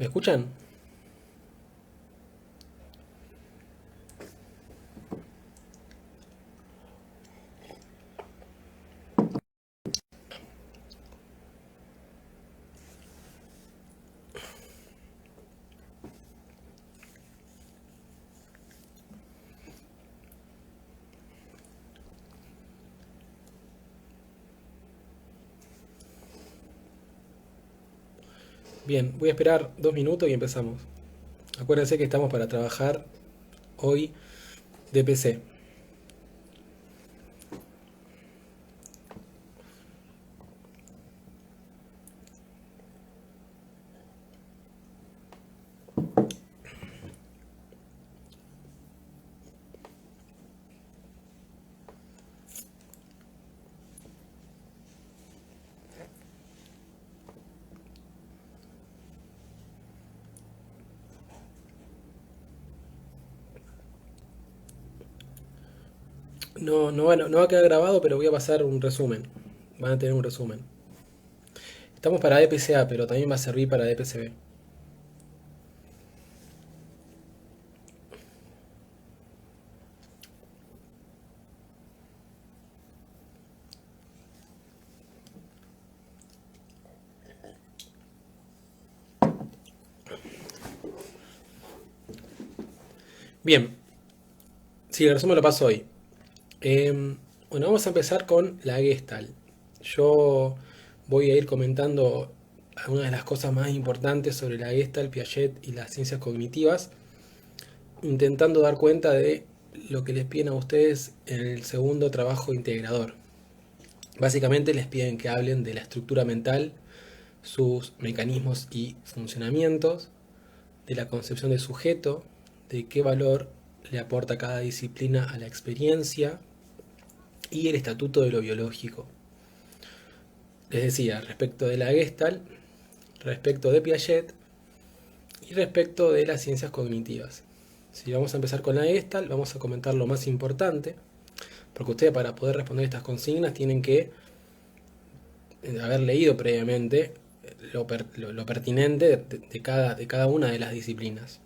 ¿Me escuchan? Bien, voy a esperar 2 minutos y empezamos. Acuérdense que estamos para trabajar hoy de PC. No va a quedar grabado, pero voy a pasar un resumen. Van a tener un resumen. Estamos para DPCA, pero también va a servir para DPCB. Bien, sí, el resumen lo paso hoy. Bueno, vamos a empezar con la Gestalt. Yo voy a ir comentando algunas de las cosas más importantes sobre la Gestalt, Piaget y las ciencias cognitivas, intentando dar cuenta de lo que les piden a ustedes en el segundo trabajo integrador. Básicamente les piden que hablen de la estructura mental, sus mecanismos y funcionamientos, de la concepción de sujeto, de qué valor le aporta cada disciplina a la experiencia y el estatuto de lo biológico. Les decía, respecto de la Gestalt, respecto de Piaget y respecto de las ciencias cognitivas. Si vamos a empezar con la Gestalt, vamos a comentar lo más importante, porque ustedes para poder responder estas consignas tienen que haber leído previamente lo pertinente de cada una de las disciplinas.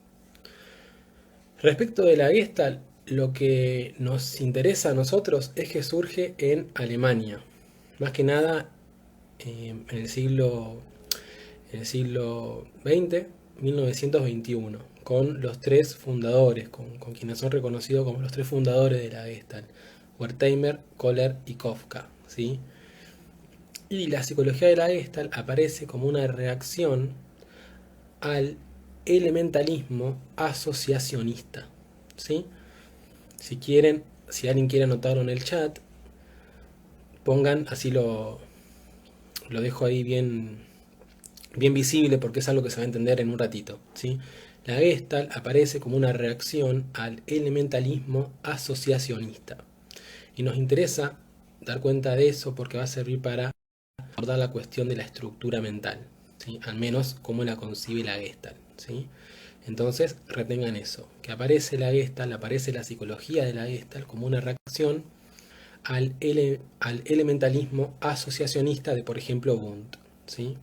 Respecto de la Gestalt, lo que nos interesa a nosotros es que surge en Alemania, más que nada en el siglo XX, 1921, con los tres fundadores, con quienes son reconocidos como los tres fundadores de la Gestalt, Wertheimer, Kohler y Kafka, ¿sí? Y la psicología de la Gestalt aparece como una reacción al elementalismo asociacionista, ¿sí? Si quieren, si alguien quiere anotarlo en el chat, pongan, así lo dejo ahí bien visible porque es algo que se va a entender en un ratito, ¿sí? La Gestalt aparece como una reacción al elementalismo asociacionista. Y nos interesa dar cuenta de eso porque va a servir para abordar la cuestión de la estructura mental, ¿sí? Al menos cómo la concibe la Gestalt, ¿sí? Entonces, retengan eso, que aparece la Gestalt, aparece la psicología de la Gestalt como una reacción al elementalismo asociacionista de, por ejemplo, Wundt, ¿sí?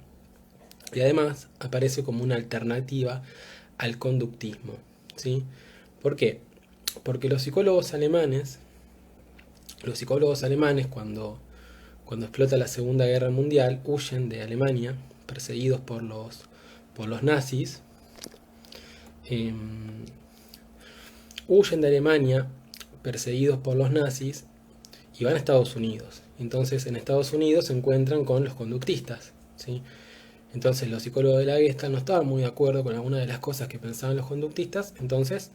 Y además aparece como una alternativa al conductismo, ¿sí? ¿Por qué? Porque los psicólogos alemanes cuando explota la Segunda Guerra Mundial huyen de Alemania, perseguidos por los nazis, eh, huyen de Alemania, perseguidos por los nazis, y van a Estados Unidos. Entonces en Estados Unidos se encuentran con los conductistas, ¿sí? Entonces los psicólogos de la Gestalt no estaban muy de acuerdo con algunas de las cosas que pensaban los conductistas, entonces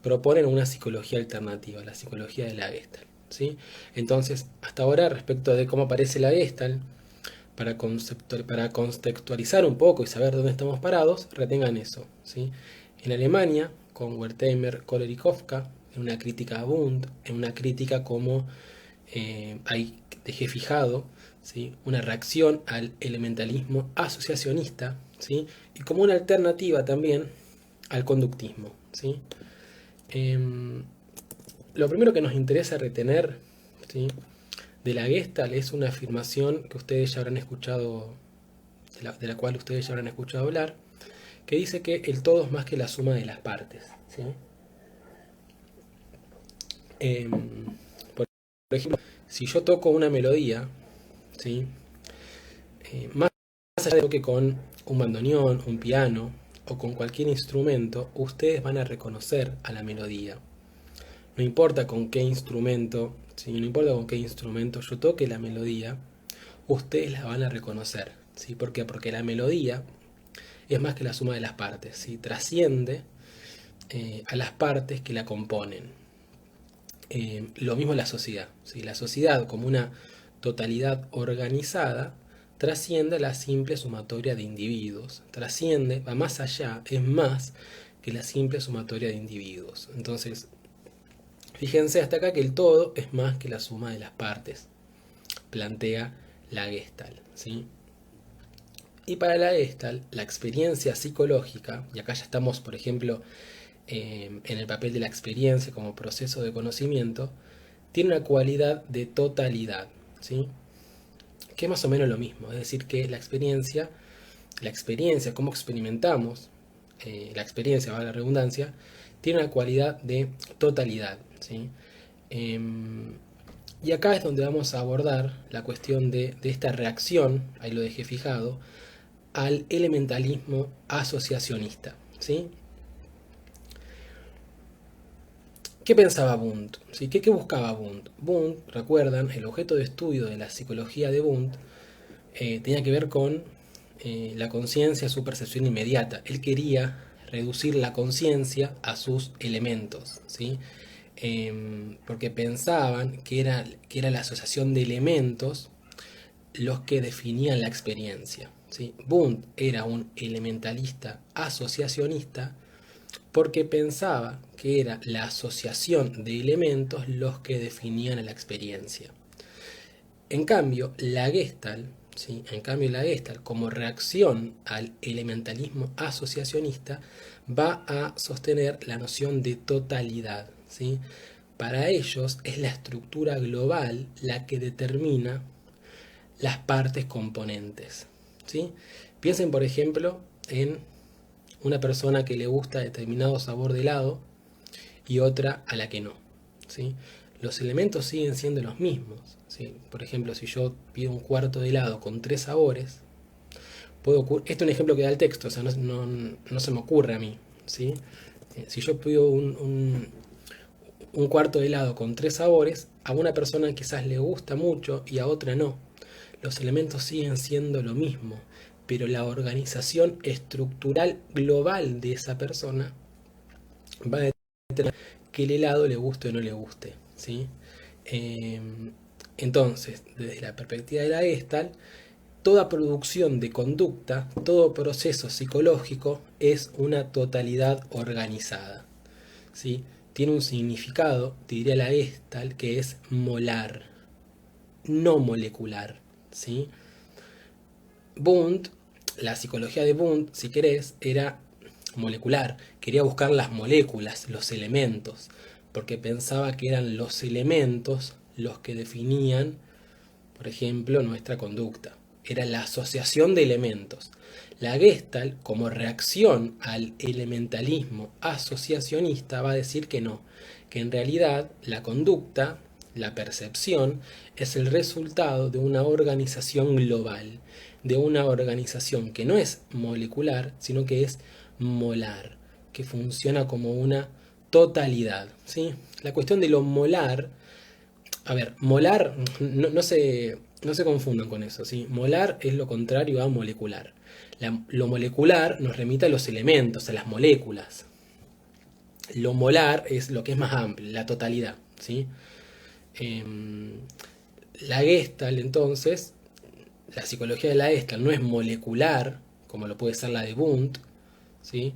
proponen una psicología alternativa, la psicología de la Gestalt, ¿sí? Entonces, hasta ahora, respecto de cómo aparece la Gestalt, para contextualizar un poco y saber dónde estamos parados, retengan eso, ¿sí? En Alemania, con Wertheimer, Kohler y Kafka, en una crítica a Wundt, en una crítica como ahí dejé fijado, ¿sí? Una reacción al elementalismo asociacionista, ¿sí? Y como una alternativa también al conductismo, ¿sí? Em, lo primero que nos interesa retener, ¿sí? De la Gestalt es una afirmación que ustedes ya habrán escuchado, de la cual ustedes ya habrán escuchado hablar, que dice que el todo es más que la suma de las partes, ¿sí? Por ejemplo, si yo toco una melodía, ¿sí? Más allá de que toque con un bandoneón, un piano o con cualquier instrumento, ustedes van a reconocer a la melodía. No importa con qué instrumento, ¿sí? No importa con qué instrumento yo toque la melodía, ustedes la van a reconocer, ¿sí? ¿Por qué? Porque la melodía es más que la suma de las partes, ¿sí? Trasciende a las partes que la componen. Lo mismo la sociedad, ¿sí? La sociedad como una totalidad organizada trasciende a la simple sumatoria de individuos, trasciende, va más allá, es más que la simple sumatoria de individuos. Entonces, fíjense hasta acá que el todo es más que la suma de las partes, plantea la Gestalt, ¿sí? Y para la Gestalt, la experiencia psicológica, y acá ya estamos, por ejemplo, en el papel de la experiencia como proceso de conocimiento, tiene una cualidad de totalidad, ¿sí? Que es más o menos lo mismo, es decir, que la experiencia, cómo experimentamos, la experiencia, valga la redundancia, tiene una cualidad de totalidad, ¿sí? Y acá es donde vamos a abordar la cuestión de esta reacción, ahí lo dejé fijado, al elementalismo asociacionista, ¿sí? ¿Qué pensaba Wundt? ¿Sí? ¿Qué buscaba Wundt? Wundt, recuerdan, el objeto de estudio de la psicología de Wundt tenía que ver con la conciencia, su percepción inmediata. Él quería reducir la conciencia a sus elementos, ¿sí? Porque pensaban que era la asociación de elementos los que definían la experiencia, ¿sí? Wundt era un elementalista asociacionista porque pensaba que era la asociación de elementos los que definían a la experiencia. En cambio, la Gestalt, ¿sí? Como reacción al elementalismo asociacionista, va a sostener la noción de totalidad, ¿sí? Para ellos es la estructura global la que determina las partes componentes, ¿sí? Piensen, por ejemplo, en una persona que le gusta determinado sabor de helado y otra a la que no, ¿sí? Los elementos siguen siendo los mismos, ¿sí? Por ejemplo, si yo pido un cuarto de helado con 3 sabores, esto es un ejemplo que da el texto, o sea, no se me ocurre a mí, ¿sí? Si yo pido un cuarto de helado con 3 sabores, a una persona quizás le gusta mucho y a otra no. Los elementos siguen siendo lo mismo, pero la organización estructural global de esa persona va a determinar que el helado le guste o no le guste, ¿sí? Eh, entonces, desde la perspectiva de la Gestalt, toda producción de conducta, todo proceso psicológico es una totalidad organizada, ¿sí? Tiene un significado, te diría la Gestalt, que es molar, no molecular, ¿sí? Wundt, la psicología de Wundt, si querés, era molecular. Quería buscar las moléculas, los elementos, porque pensaba que eran los elementos los que definían, por ejemplo, nuestra conducta. Era la asociación de elementos. La Gestalt, como reacción al elementalismo asociacionista, va a decir que no, que en realidad la conducta, la percepción, es el resultado de una organización global, de una organización que no es molecular, sino que es molar, que funciona como una totalidad, ¿sí? La cuestión de lo molar, a ver, molar, no se confundan con eso, ¿sí? Molar es lo contrario a molecular. Lo molecular nos remite a los elementos, a las moléculas. Lo molar es lo que es más amplio, la totalidad, ¿sí? La Gestalt, entonces, la psicología de la Gestalt no es molecular, como lo puede ser la de Wundt, ¿sí?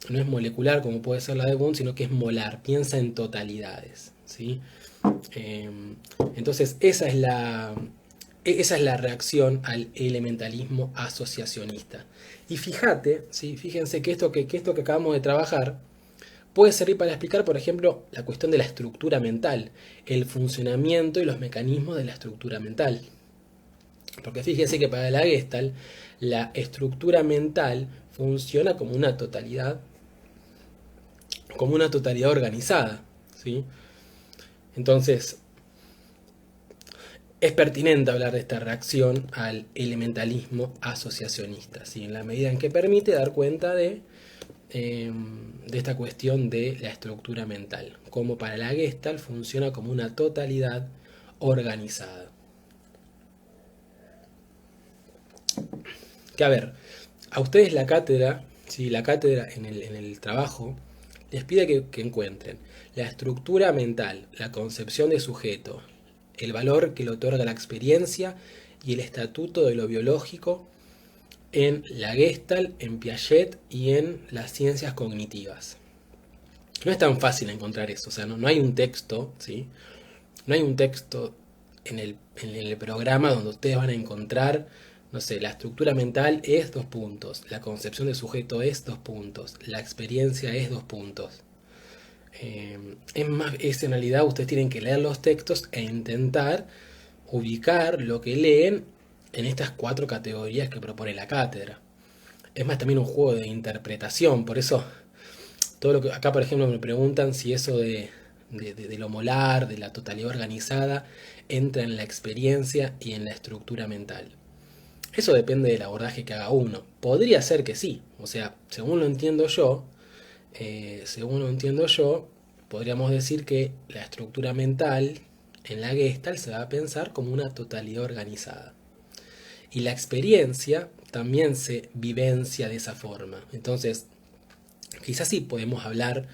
No es molecular como puede ser la de Wundt, sino que es molar, piensa en totalidades, ¿sí? Eh, entonces, esa es la reacción al elementalismo asociacionista. Y fíjate, ¿sí? Fíjense que esto que acabamos de trabajar puede servir para explicar, por ejemplo, la cuestión de la estructura mental, el funcionamiento y los mecanismos de la estructura mental. Porque fíjese que para la Gestalt la estructura mental funciona como una totalidad organizada, ¿sí? Entonces, es pertinente hablar de esta reacción al elementalismo asociacionista, ¿sí? En la medida en que permite dar cuenta de esta cuestión de la estructura mental, como para la Gestalt funciona como una totalidad organizada. Que a ver, a ustedes la cátedra, ¿sí? La cátedra en el trabajo les pide que encuentren la estructura mental, la concepción de sujeto, el valor que le otorga la experiencia y el estatuto de lo biológico en la Gestalt, en Piaget y en las ciencias cognitivas. No es tan fácil encontrar eso, o sea, no hay un texto, ¿sí? No hay un texto en el programa donde ustedes van a encontrar, no sé, la estructura mental es 2 puntos, la concepción de sujeto es 2 puntos, la experiencia es 2 puntos. Es en realidad ustedes tienen que leer los textos e intentar ubicar lo que leen en estas 4 categorías que propone la cátedra. Es más también un juego de interpretación, por eso todo lo que acá por ejemplo me preguntan si eso de lo molar, de la totalidad organizada, entra en la experiencia y en la estructura mental. Eso depende del abordaje que haga uno. Podría ser que sí, o sea, según lo entiendo yo, podríamos decir que la estructura mental en la Gestalt se va a pensar como una totalidad organizada. Y la experiencia también se vivencia de esa forma. Entonces, quizás sí podemos hablar,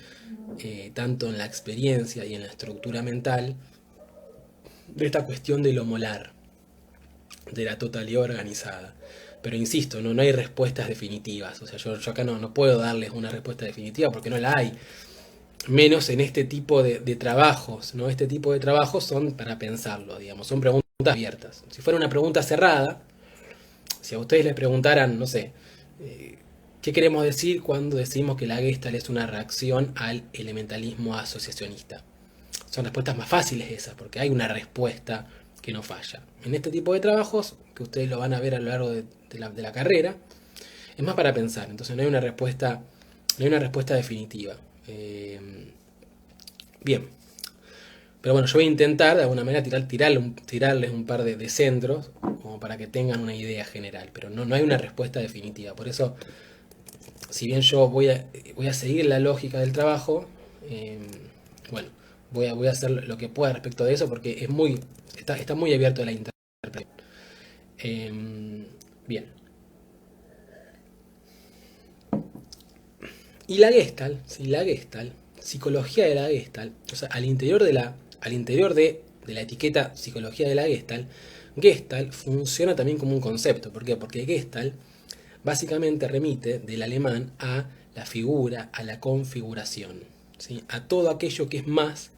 tanto en la experiencia y en la estructura mental, de esta cuestión de lo molar, de la totalidad organizada. Pero insisto, no hay respuestas definitivas. O sea, yo acá no puedo darles una respuesta definitiva porque no la hay. Menos en este tipo de trabajos, ¿no? Este tipo de trabajos son para pensarlo, digamos, son preguntas abiertas. Si fuera una pregunta cerrada, si a ustedes les preguntaran, no sé, ¿qué queremos decir cuando decimos que la Gestalt es una reacción al elementalismo asociacionista? Son respuestas más fáciles esas, porque hay una respuesta que no falla. En este tipo de trabajos, que ustedes lo van a ver a lo largo de la carrera, es más para pensar, entonces no hay una respuesta definitiva. Bien, pero bueno, yo voy a intentar de alguna manera tirarles un par de centros como para que tengan una idea general, pero no hay una respuesta definitiva. Por eso, si bien yo voy a seguir la lógica del trabajo, eh, bueno, voy a hacer lo que pueda respecto de eso porque está muy abierto a la interpretación. Bien. Y la Gestalt, ¿sí? La Gestalt, psicología de la Gestalt, o sea, al interior de la etiqueta psicología de la Gestalt, Gestalt funciona también como un concepto. ¿Por qué? Porque Gestalt básicamente remite del alemán a la figura, a la configuración, ¿sí? A todo aquello que es más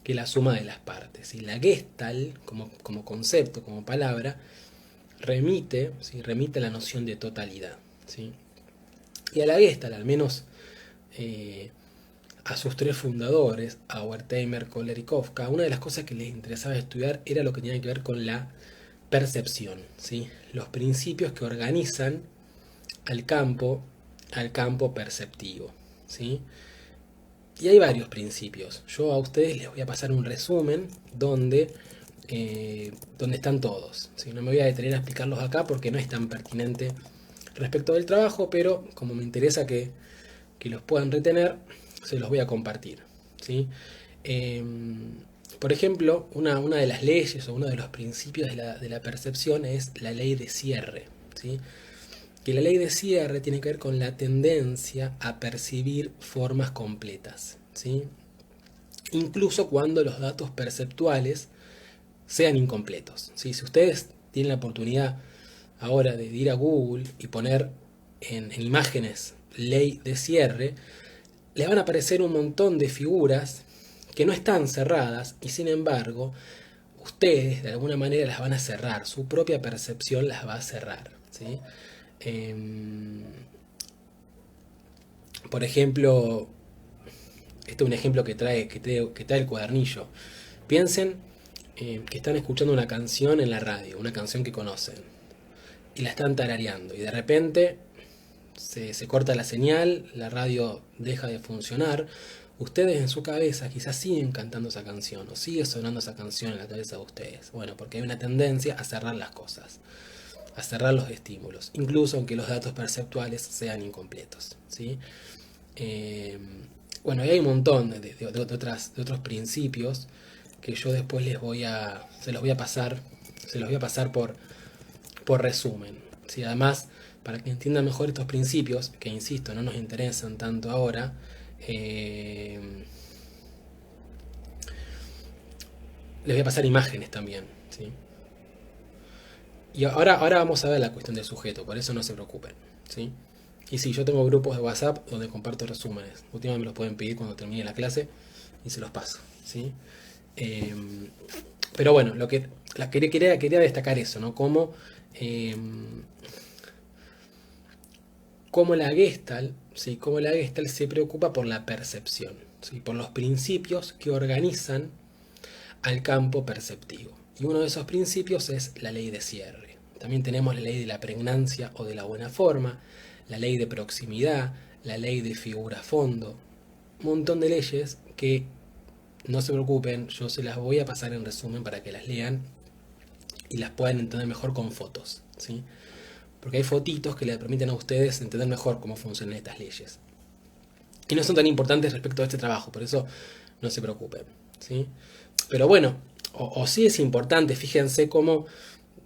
que la suma de las partes. ¿Sí? La Gestalt, como concepto, como palabra, ¿sí? Remite a la noción de totalidad. ¿Sí? Y a la Gestalt, al menos a sus 3 fundadores, a Wertheimer, Kohler y Kafka, una de las cosas que les interesaba estudiar era lo que tenía que ver con la percepción, ¿sí? Los principios que organizan al campo, al campo perceptivo, ¿sí? Y hay varios principios. Yo a ustedes les voy a pasar un resumen donde están todos, ¿sí? No me voy a detener a explicarlos acá porque no es tan pertinente respecto del trabajo, pero como me interesa que los puedan retener, se los voy a compartir, ¿sí? Eh, por ejemplo, una de las leyes o uno de los principios de la percepción es la ley de cierre, ¿sí? Que la ley de cierre tiene que ver con la tendencia a percibir formas completas, ¿sí? Incluso cuando los datos perceptuales sean incompletos, ¿sí? Si ustedes tienen la oportunidad ahora de ir a Google y poner en imágenes ley de cierre, les van a aparecer un montón de figuras que no están cerradas y sin embargo ustedes de alguna manera las van a cerrar, su propia percepción las va a cerrar, ¿sí? Por ejemplo, este es un ejemplo que trae el cuadernillo. Piensen que están escuchando una canción en la radio, una canción que conocen, y la están tarareando, y de repente se corta la señal, la radio deja de funcionar, ustedes en su cabeza quizás siguen cantando esa canción, o sigue sonando esa canción en la cabeza de ustedes. Bueno, porque hay una tendencia a cerrar las cosas, a cerrar los estímulos, incluso aunque los datos perceptuales sean incompletos, ¿sí? Eh, bueno, y hay un montón de otros principios que yo después se los voy a pasar, por resumen, ¿sí? Además, para que entiendan mejor estos principios, que insisto, no nos interesan tanto ahora, les voy a pasar imágenes también, ¿sí? Y ahora vamos a ver la cuestión del sujeto, por eso no se preocupen, ¿sí? Y sí, yo tengo grupos de WhatsApp donde comparto resúmenes. Últimamente me los pueden pedir cuando termine la clase y se los paso, ¿sí? Eh, pero bueno, quería destacar eso, ¿no? Eh, cómo la Gestalt, ¿sí? Cómo la Gestalt se preocupa por la percepción, ¿sí? Por los principios que organizan al campo perceptivo. Y uno de esos principios es la ley de cierre. También tenemos la ley de la pregnancia o de la buena forma, la ley de proximidad, la ley de figura-fondo. Un montón de leyes que, no se preocupen, yo se las voy a pasar en resumen para que las lean y las puedan entender mejor con fotos, ¿sí? Porque hay fotitos que le permiten a ustedes entender mejor cómo funcionan estas leyes. Y no son tan importantes respecto a este trabajo, por eso no se preocupen, ¿sí? Pero bueno, o sí es importante, fíjense cómo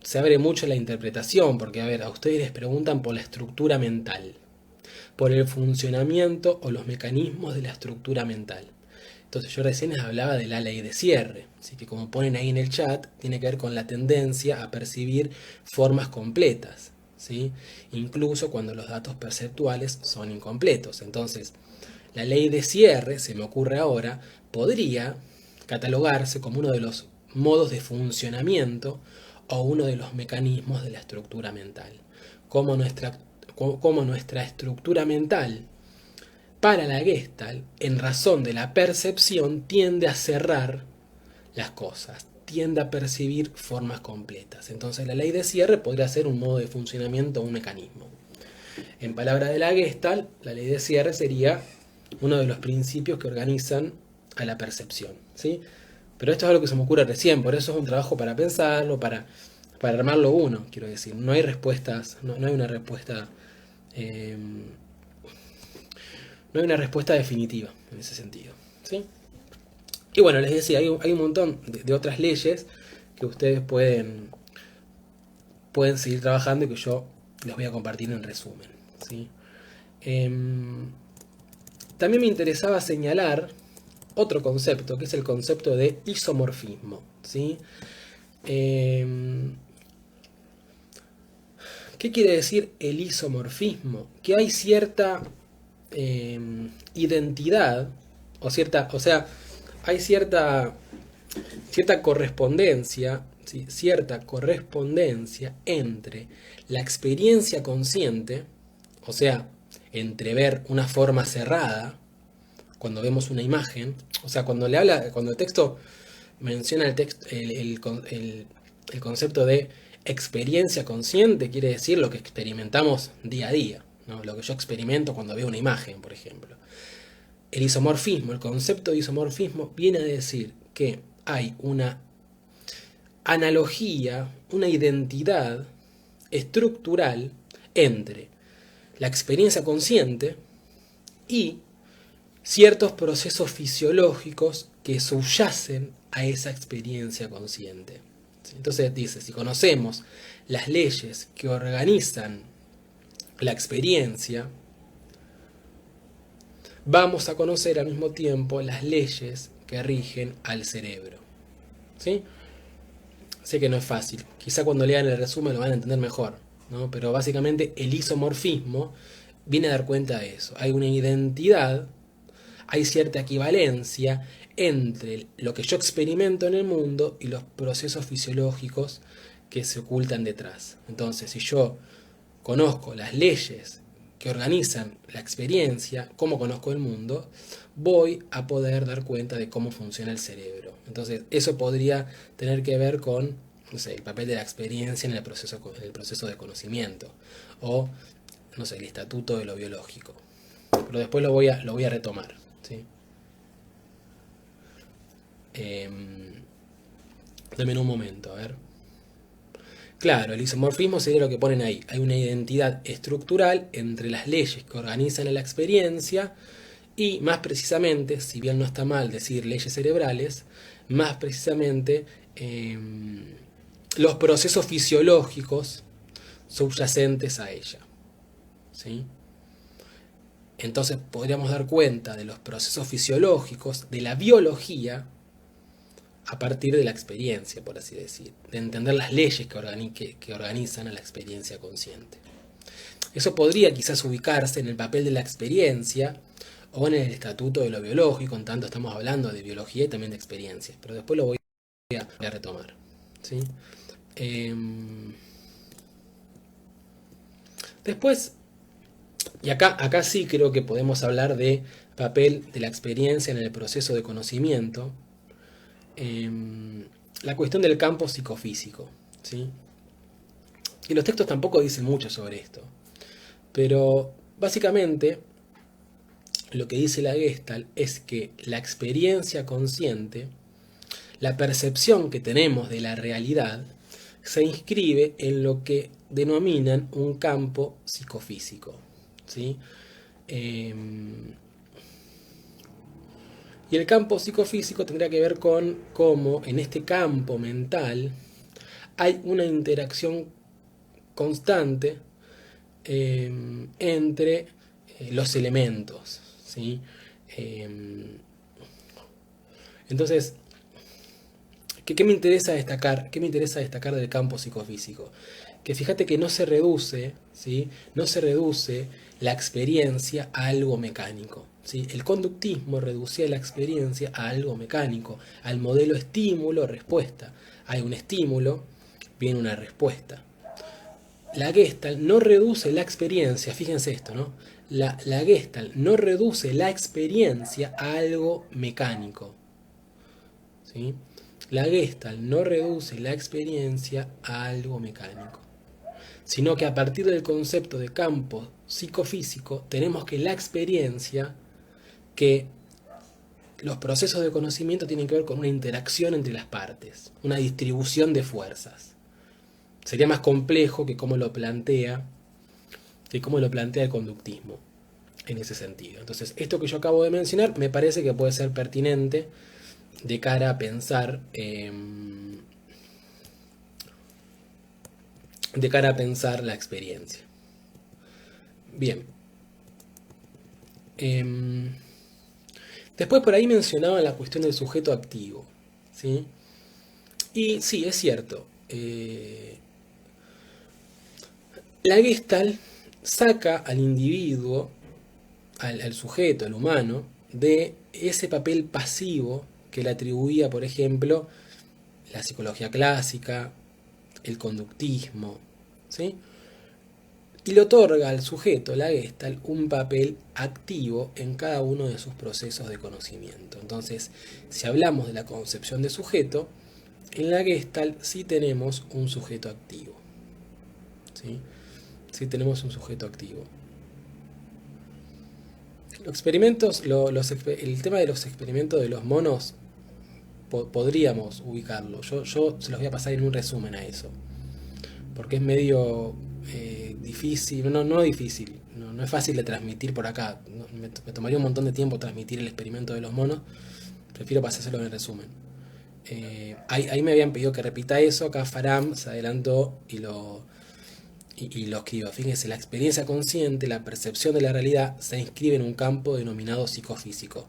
se abre mucho la interpretación, porque a ver, a ustedes les preguntan por la estructura mental, por el funcionamiento o los mecanismos de la estructura mental. Entonces yo recién les hablaba de la ley de cierre, así que como ponen ahí en el chat, tiene que ver con la tendencia a percibir formas completas, ¿sí? Incluso cuando los datos perceptuales son incompletos. Entonces, la ley de cierre, se me ocurre ahora, podría catalogarse como uno de los modos de funcionamiento o uno de los mecanismos de la estructura mental. Como nuestra estructura mental para la Gestalt, en razón de la percepción, tiende a cerrar las cosas, tiende a percibir formas completas. Entonces la ley de cierre podría ser un modo de funcionamiento o un mecanismo. En palabras de la Gestalt, la ley de cierre sería uno de los principios que organizan a la percepción, ¿sí? Pero esto es algo que se me ocurre recién, por eso es un trabajo para pensarlo, para armarlo uno, quiero decir. No hay respuestas, no hay una respuesta... no hay una respuesta definitiva en ese sentido, ¿sí? Y bueno, les decía, hay un montón de otras leyes que ustedes pueden seguir trabajando y que yo les voy a compartir en resumen, ¿sí? También me interesaba señalar otro concepto, que es el concepto de isomorfismo, ¿sí? ¿Qué quiere decir el isomorfismo? Que hay cierta identidad, hay cierta correspondencia, ¿sí? Cierta correspondencia entre la experiencia consciente, o sea, entre ver una forma cerrada, cuando vemos una imagen, o sea, cuando el texto menciona el concepto de experiencia consciente, quiere decir lo que experimentamos día a día, ¿no? Lo que yo experimento cuando veo una imagen, por ejemplo. El isomorfismo, el concepto de isomorfismo viene a decir que hay una analogía, una identidad estructural entre la experiencia consciente y ciertos procesos fisiológicos que subyacen a esa experiencia consciente. Entonces dice, si conocemos las leyes que organizan la experiencia, vamos a conocer al mismo tiempo las leyes que rigen al cerebro, ¿sí? Sé que no es fácil, quizá cuando lean el resumen lo van a entender mejor, ¿no? Pero básicamente el isomorfismo viene a dar cuenta de eso. Hay una identidad, hay cierta equivalencia entre lo que yo experimento en el mundo y los procesos fisiológicos que se ocultan detrás. Entonces, si yo conozco las leyes que organizan la experiencia, cómo conozco el mundo, voy a poder dar cuenta de cómo funciona el cerebro. Entonces, eso podría tener que ver con, no sé, el papel de la experiencia en el proceso de conocimiento, o, no sé, el estatuto de lo biológico. Pero después lo voy a retomar, ¿sí? Dame un momento, a ver. Claro, el isomorfismo sería lo que ponen ahí. Hay una identidad estructural entre las leyes que organizan la experiencia y, más precisamente, si bien no está mal decir leyes cerebrales, más precisamente los procesos fisiológicos subyacentes a ella, ¿sí? Entonces podríamos dar cuenta de los procesos fisiológicos, de la biología, a partir de la experiencia, por así decir, de entender las leyes que organizan a la experiencia consciente. Eso podría quizás ubicarse en el papel de la experiencia o en el estatuto de lo biológico, en tanto estamos hablando de biología y también de experiencias, pero después lo voy a retomar, ¿sí? Después, y acá sí creo que podemos hablar de papel de la experiencia en el proceso de conocimiento, la cuestión del campo psicofísico, ¿sí? Y los textos tampoco dicen mucho sobre esto, pero básicamente lo que dice la Gestalt es que la experiencia consciente, la percepción que tenemos de la realidad, se inscribe en lo que denominan un campo psicofísico, ¿sí? Y el campo psicofísico tendría que ver con cómo en este campo mental hay una interacción constante entre los elementos, ¿sí? Entonces, ¿qué me interesa destacar? ¿Qué me interesa destacar del campo psicofísico? Que fíjate que no se reduce, ¿sí? No se reduce la experiencia a algo mecánico, ¿sí? El conductismo reducía la experiencia a algo mecánico, al modelo estímulo-respuesta. Hay un estímulo, viene una respuesta. La Gestalt no reduce la experiencia, fíjense esto, ¿no? La Gestalt no reduce la experiencia a algo mecánico, ¿sí? La Gestalt no reduce la experiencia a algo mecánico, sino que a partir del concepto de campo psicofísico tenemos que la experiencia, que los procesos de conocimiento tienen que ver con una interacción entre las partes, una distribución de fuerzas. Sería más complejo que cómo lo plantea el conductismo en ese sentido. Entonces, esto que yo acabo de mencionar me parece que puede ser pertinente de cara a pensar la experiencia. Bien. Después por ahí mencionaba la cuestión del sujeto activo, ¿sí? Y sí, es cierto. La Gestalt saca al individuo, al sujeto, al humano, de ese papel pasivo que le atribuía, por ejemplo, la psicología clásica, el conductismo, ¿sí? Y le otorga al sujeto, la Gestalt, un papel activo en cada uno de sus procesos de conocimiento. Entonces, si hablamos de la concepción de sujeto, en la Gestalt sí tenemos un sujeto activo, ¿sí? Sí tenemos un sujeto activo. Los experimentos, el tema de los experimentos de los monos, podríamos ubicarlo. Yo se los voy a pasar en un resumen a eso, porque es medio difícil, no difícil, no es fácil de transmitir por acá. Me tomaría un montón de tiempo transmitir el experimento de los monos, prefiero pasárselo en el resumen. Ahí me habían pedido que repita eso, acá Faram se adelantó y lo escribo. Fíjense, la experiencia consciente, la percepción de la realidad, se inscribe en un campo denominado psicofísico.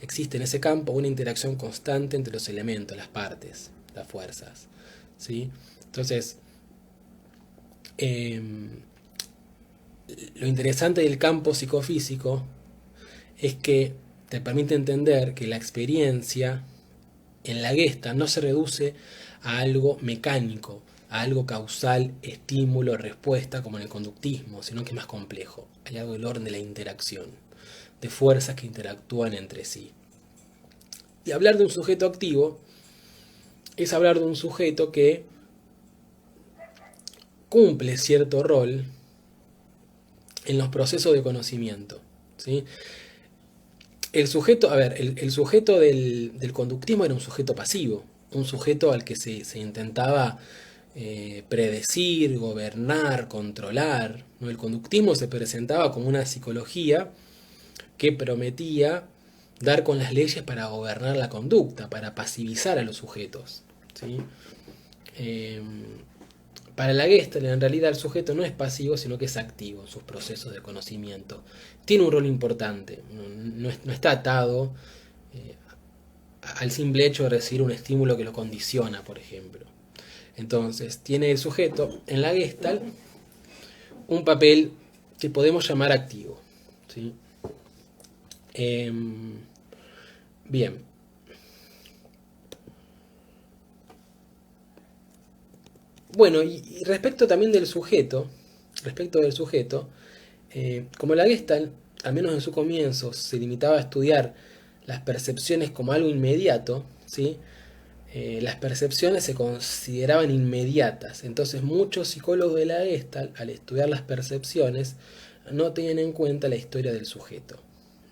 Existe en ese campo una interacción constante entre los elementos, las partes, las fuerzas, ¿sí? Entonces, lo interesante del campo psicofísico es que te permite entender que la experiencia en la Gestalt no se reduce a algo mecánico, a algo causal, estímulo, respuesta, como en el conductismo, sino que es más complejo. Hay algo del orden de la interacción, de fuerzas que interactúan entre sí. Y hablar de un sujeto activo es hablar de un sujeto que cumple cierto rol en los procesos de conocimiento, ¿sí? El sujeto, a ver, el sujeto del conductismo era un sujeto pasivo, un sujeto al que se intentaba predecir, gobernar, controlar, ¿no? El conductismo se presentaba como una psicología que prometía dar con las leyes para gobernar la conducta, para pasivizar a los sujetos, ¿sí? Eh, para la Gestalt, en realidad, el sujeto no es pasivo, sino que es activo en sus procesos de conocimiento. Tiene un rol importante, no está atado eh, al simple hecho de recibir un estímulo que lo condiciona, por ejemplo. Entonces, tiene el sujeto en la Gestalt un papel que podemos llamar activo, ¿sí? Bien. Bueno, y respecto también del sujeto, como la Gestalt, al menos en su comienzo, se limitaba a estudiar las percepciones como algo inmediato, ¿sí? Las percepciones se consideraban inmediatas. Entonces muchos psicólogos de la Gestalt, al estudiar las percepciones, no tenían en cuenta la historia del sujeto,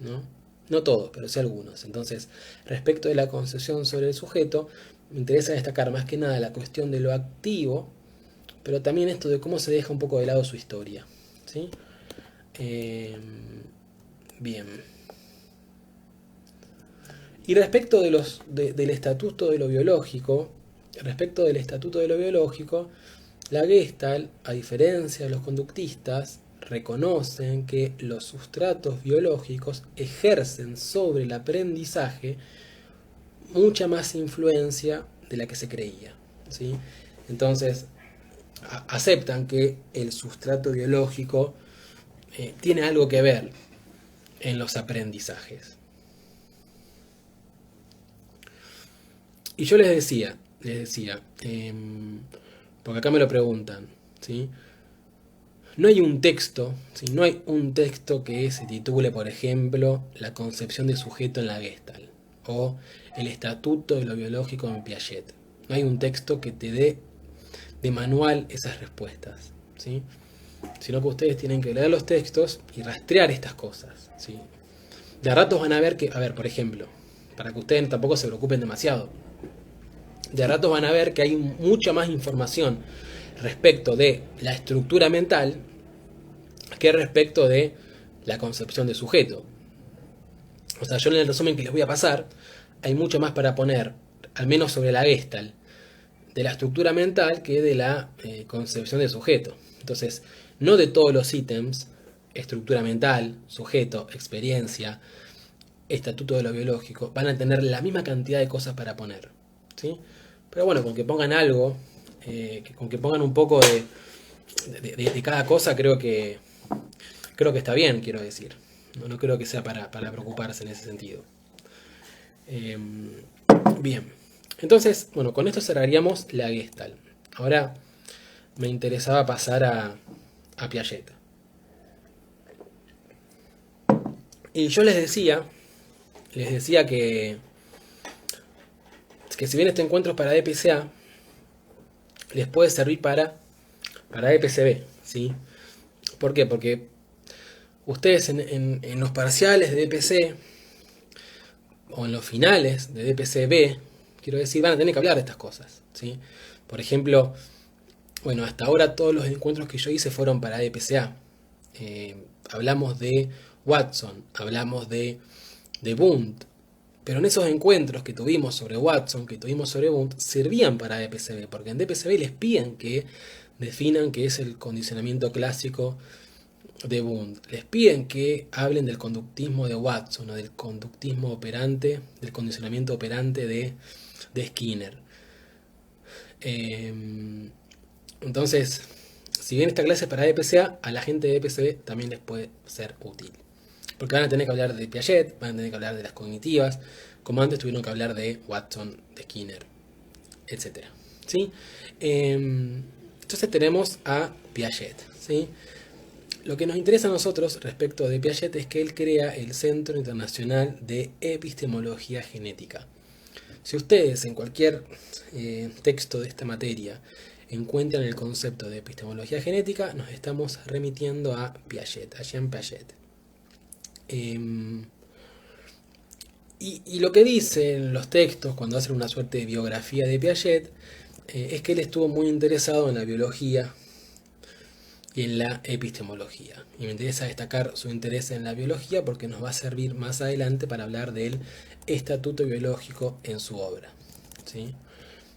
¿no? No todos, pero sí algunos. Entonces, respecto de la concepción sobre el sujeto, me interesa destacar más que nada la cuestión de lo activo, pero también esto de cómo se deja un poco de lado su historia, ¿sí? Eh, bien. Y respecto del estatuto de lo biológico, la Gestalt, a diferencia de los conductistas, reconocen que los sustratos biológicos ejercen sobre el aprendizaje mucha más influencia de la que se creía, ¿sí? Entonces, aceptan que el sustrato biológico tiene algo que ver en los aprendizajes. Y yo porque acá me lo preguntan, ¿sí? No hay un texto, ¿sí? No hay un texto que se titule, por ejemplo, La concepción de sujeto en la Gestalt o El estatuto de lo biológico en Piaget. No hay un texto que te dé de manual esas respuestas, ¿sí? Sino que ustedes tienen que leer los textos y rastrear estas cosas, ¿sí? De a ratos van a ver que, a ver, por ejemplo, para que ustedes tampoco se preocupen demasiado, de a ratos van a ver que hay mucha más información respecto de la estructura mental que respecto de la concepción de sujeto. O sea, yo en el resumen que les voy a pasar, hay mucho más para poner, al menos sobre la Gestalt, de la estructura mental que de la concepción de sujeto. Entonces, no de todos los ítems, estructura mental, sujeto, experiencia, estatuto de lo biológico, van a tener la misma cantidad de cosas para poner, ¿sí? Pero bueno, con que pongan algo, con que pongan un poco de cada cosa, creo que está bien, quiero decir. No creo que sea para preocuparse en ese sentido. Bien. Entonces, bueno, con esto cerraríamos la Gestalt. Ahora me interesaba pasar a Piaget. Y yo les decía que si bien este encuentro es para DPCA, les puede servir para DPCB, ¿sí? ¿Por qué? Porque ustedes en los parciales de DPC o en los finales de DPCB, quiero decir, van a tener que hablar de estas cosas, ¿sí? Por ejemplo, bueno, hasta ahora todos los encuentros que yo hice fueron para DPCA. Hablamos de Watson, hablamos de Wundt, pero en esos encuentros que tuvimos sobre Watson, que tuvimos sobre Wundt, servían para DPCB, porque en DPCB les piden que definan qué es el condicionamiento clásico de Wundt. Les piden que hablen del conductismo de Watson o del conductismo operante, del condicionamiento operante de Skinner. Entonces, si bien esta clase es para DPCA, a la gente de DPCB también les puede ser útil. Porque van a tener que hablar de Piaget, van a tener que hablar de las cognitivas, como antes tuvieron que hablar de Watson, de Skinner, etc. ¿sí? Entonces tenemos a Piaget, ¿sí? Lo que nos interesa a nosotros respecto de Piaget es que él crea el Centro Internacional de Epistemología Genética. Si ustedes en cualquier texto de esta materia encuentran el concepto de epistemología genética, nos estamos remitiendo a Piaget, a Jean Piaget. Y lo que dice en los textos, cuando hacen una suerte de biografía de Piaget, es que él estuvo muy interesado en la biología y en la epistemología. Y me interesa destacar su interés en la biología porque nos va a servir más adelante para hablar del estatuto biológico en su obra, ¿sí?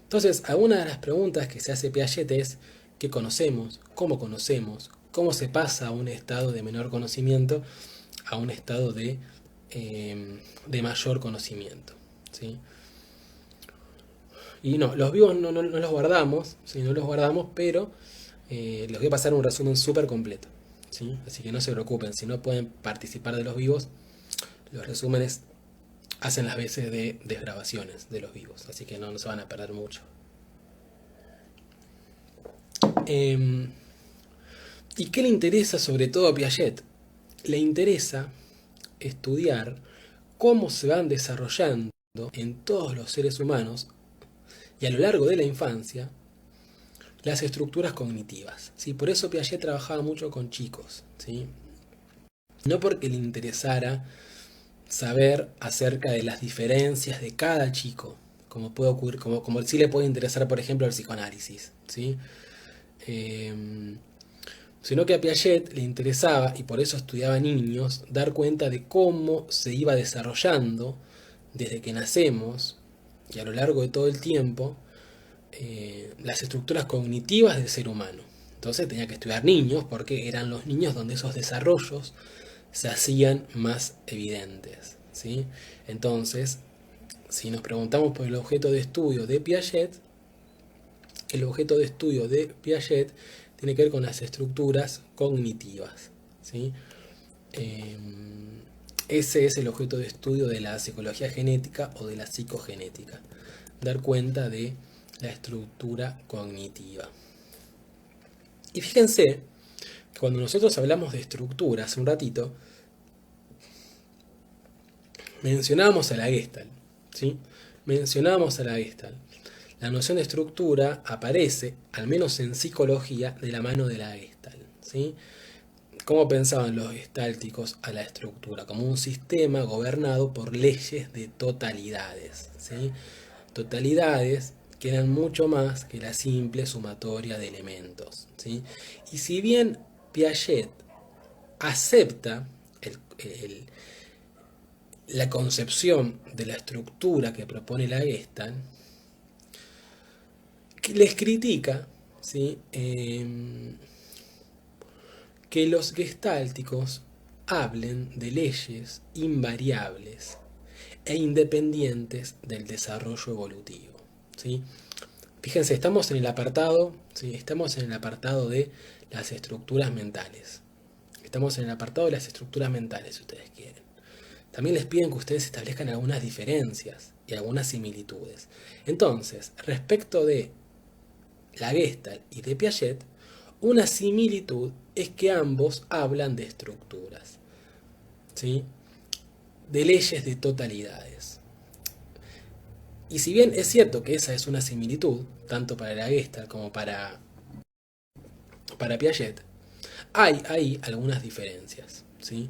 Entonces, alguna de las preguntas que se hace Piaget es ¿qué conocemos? ¿Cómo se pasa a un estado de menor conocimiento a un estado de mayor conocimiento? ¿Sí? Y no, los vivos no los guardamos, ¿sí? No los guardamos, pero les voy a pasar un resumen súper completo, ¿sí? Así que no se preocupen, si no pueden participar de los vivos, los resúmenes hacen las veces de desgrabaciones de los vivos, así que no se van a perder mucho. ¿Y qué le interesa sobre todo a Piaget? Le interesa estudiar cómo se van desarrollando en todos los seres humanos y a lo largo de la infancia las estructuras cognitivas, ¿sí? Por eso Piaget trabajaba mucho con chicos, ¿sí? No porque le interesara saber acerca de las diferencias de cada chico, como puede ocurrir, como sí le puede interesar, por ejemplo, el psicoanálisis, ¿sí? Sino que a Piaget le interesaba, y por eso estudiaba niños, dar cuenta de cómo se iba desarrollando desde que nacemos y a lo largo de todo el tiempo las estructuras cognitivas del ser humano. Entonces tenía que estudiar niños porque eran los niños donde esos desarrollos se hacían más evidentes, ¿sí? Entonces, si nos preguntamos por el objeto de estudio de Piaget, el objeto de estudio de Piaget tiene que ver con las estructuras cognitivas, ¿sí? Eh, Ese es el objeto de estudio de la psicología genética o de la psicogenética, dar cuenta de la estructura cognitiva. Y fíjense, cuando nosotros hablamos de estructura hace un ratito, mencionábamos a la Gestalt, ¿sí? Mencionábamos a la Gestalt. La noción de estructura aparece, al menos en psicología, de la mano de la Gestalt, ¿sí? ¿Cómo pensaban los gestálticos a la estructura? Como un sistema gobernado por leyes de totalidades, ¿sí? Totalidades que eran mucho más que la simple sumatoria de elementos, ¿sí? Y si bien Piaget acepta la concepción de la estructura que propone la Gestalt, que les critica, ¿sí? Que los gestálticos hablen de leyes invariables e independientes del desarrollo evolutivo, ¿sí? Fíjense, estamos en el apartado, ¿sí? Estamos en el apartado de las estructuras mentales. Estamos en el apartado de las estructuras mentales, si ustedes quieren. También les piden que ustedes establezcan algunas diferencias y algunas similitudes. Entonces, respecto de la Gestalt y de Piaget, una similitud es que ambos hablan de estructuras, ¿sí? De leyes de totalidades. Y si bien es cierto que esa es una similitud, tanto para la Gestalt como para Piaget, hay ahí algunas diferencias, ¿sí?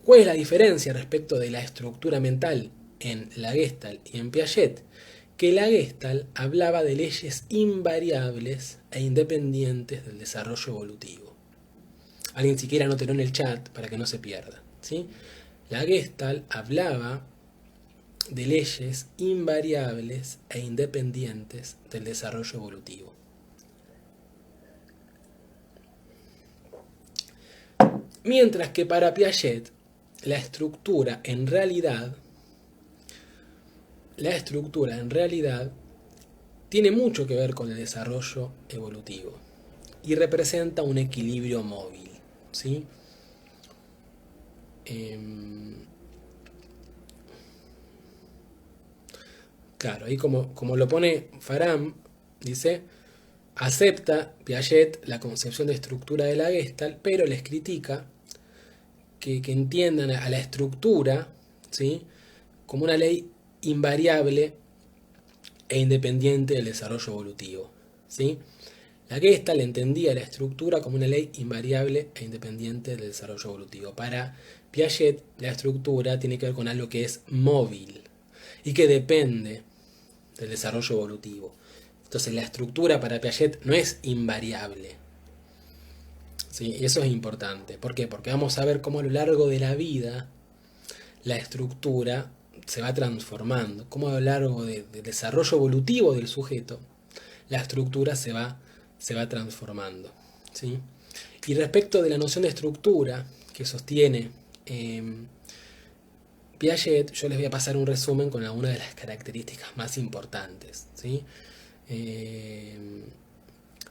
¿Cuál es la diferencia respecto de la estructura mental en la Gestalt y en Piaget? Que la Gestalt hablaba de leyes invariables e independientes del desarrollo evolutivo. Alguien siquiera anótelo en el chat para que no se pierda, ¿sí? La Gestalt hablaba de leyes invariables e independientes del desarrollo evolutivo. Mientras que para Piaget, la estructura en realidad tiene mucho que ver con el desarrollo evolutivo y representa un equilibrio móvil, ¿sí? Claro, ahí como lo pone Faram, Dice, acepta Piaget la concepción de estructura de la Gestalt, pero les critica que entiendan a la estructura, ¿sí?, como una ley invariable e independiente del desarrollo evolutivo, ¿sí? La Gestalt entendía la estructura como una ley invariable e independiente del desarrollo evolutivo. Para Piaget, la estructura tiene que ver con algo que es móvil y que depende del desarrollo evolutivo. Entonces la estructura para Piaget no es invariable. ¿Sí? Y eso es importante. ¿Por qué? Porque vamos a ver cómo a lo largo de la vida la estructura se va transformando, cómo a lo largo del desarrollo evolutivo del sujeto la estructura se va transformando. ¿Sí? Y respecto de la noción de estructura que sostiene Piaget, yo les voy a pasar un resumen con algunas de las características más importantes. ¿Sí?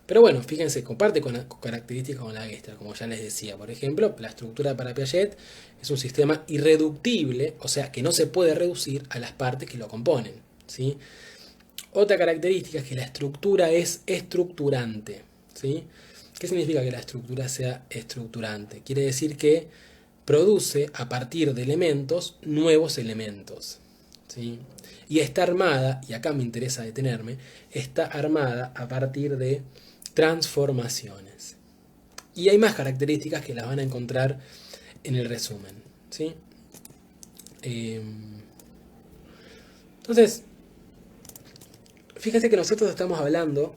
Pero bueno, fíjense, comparte con características con la Gestalt, como ya les decía. Por ejemplo, la estructura para Piaget es un sistema irreductible, o sea, que no se puede reducir a las partes que lo componen. ¿Sí? Otra característica es que la estructura es estructurante. ¿Sí? ¿Qué significa que la estructura sea estructurante? Quiere decir que produce a partir de elementos nuevos elementos. ¿Sí? Y está armada, y acá me interesa detenerme, está armada a partir de transformaciones. Y hay más características que las van a encontrar en el resumen. ¿Sí? Entonces, fíjense que nosotros estamos hablando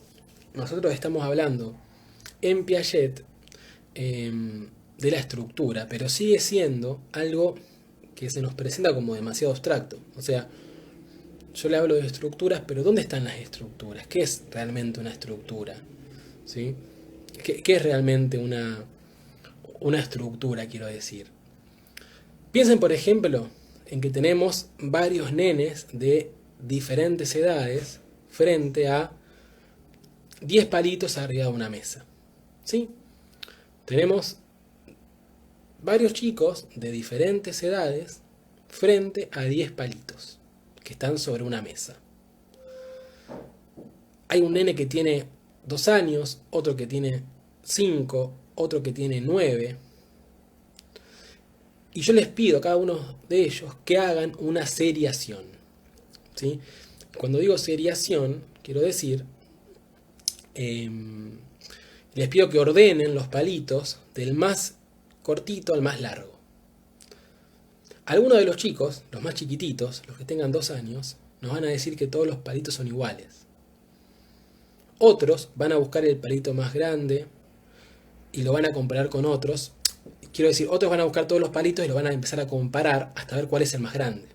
en Piaget de la estructura, pero sigue siendo algo que se nos presenta como demasiado abstracto. O sea, yo le hablo de estructuras, pero ¿dónde están las estructuras? ¿Qué es realmente una estructura? ¿Sí? ¿Qué es realmente una estructura, quiero decir? Piensen, por ejemplo, en que tenemos varios nenes de diferentes edades frente a 10 palitos arriba de una mesa. ¿Sí? Tenemos varios chicos de diferentes edades frente a 10 palitos que están sobre una mesa. Hay un nene que tiene 2 años, otro que tiene 5, otro que tiene 9. Y yo les pido a cada uno de ellos que hagan una seriación. ¿Sí? Cuando digo seriación, quiero decir, les pido que ordenen los palitos del más cortito al más largo. Algunos de los chicos, los más chiquititos, los que tengan 2 años, nos van a decir que todos los palitos son iguales. Otros van a buscar el palito más grande y lo van a comparar con otros. Quiero decir, otros van a buscar todos los palitos y los van a empezar a comparar hasta ver cuál es el más grande.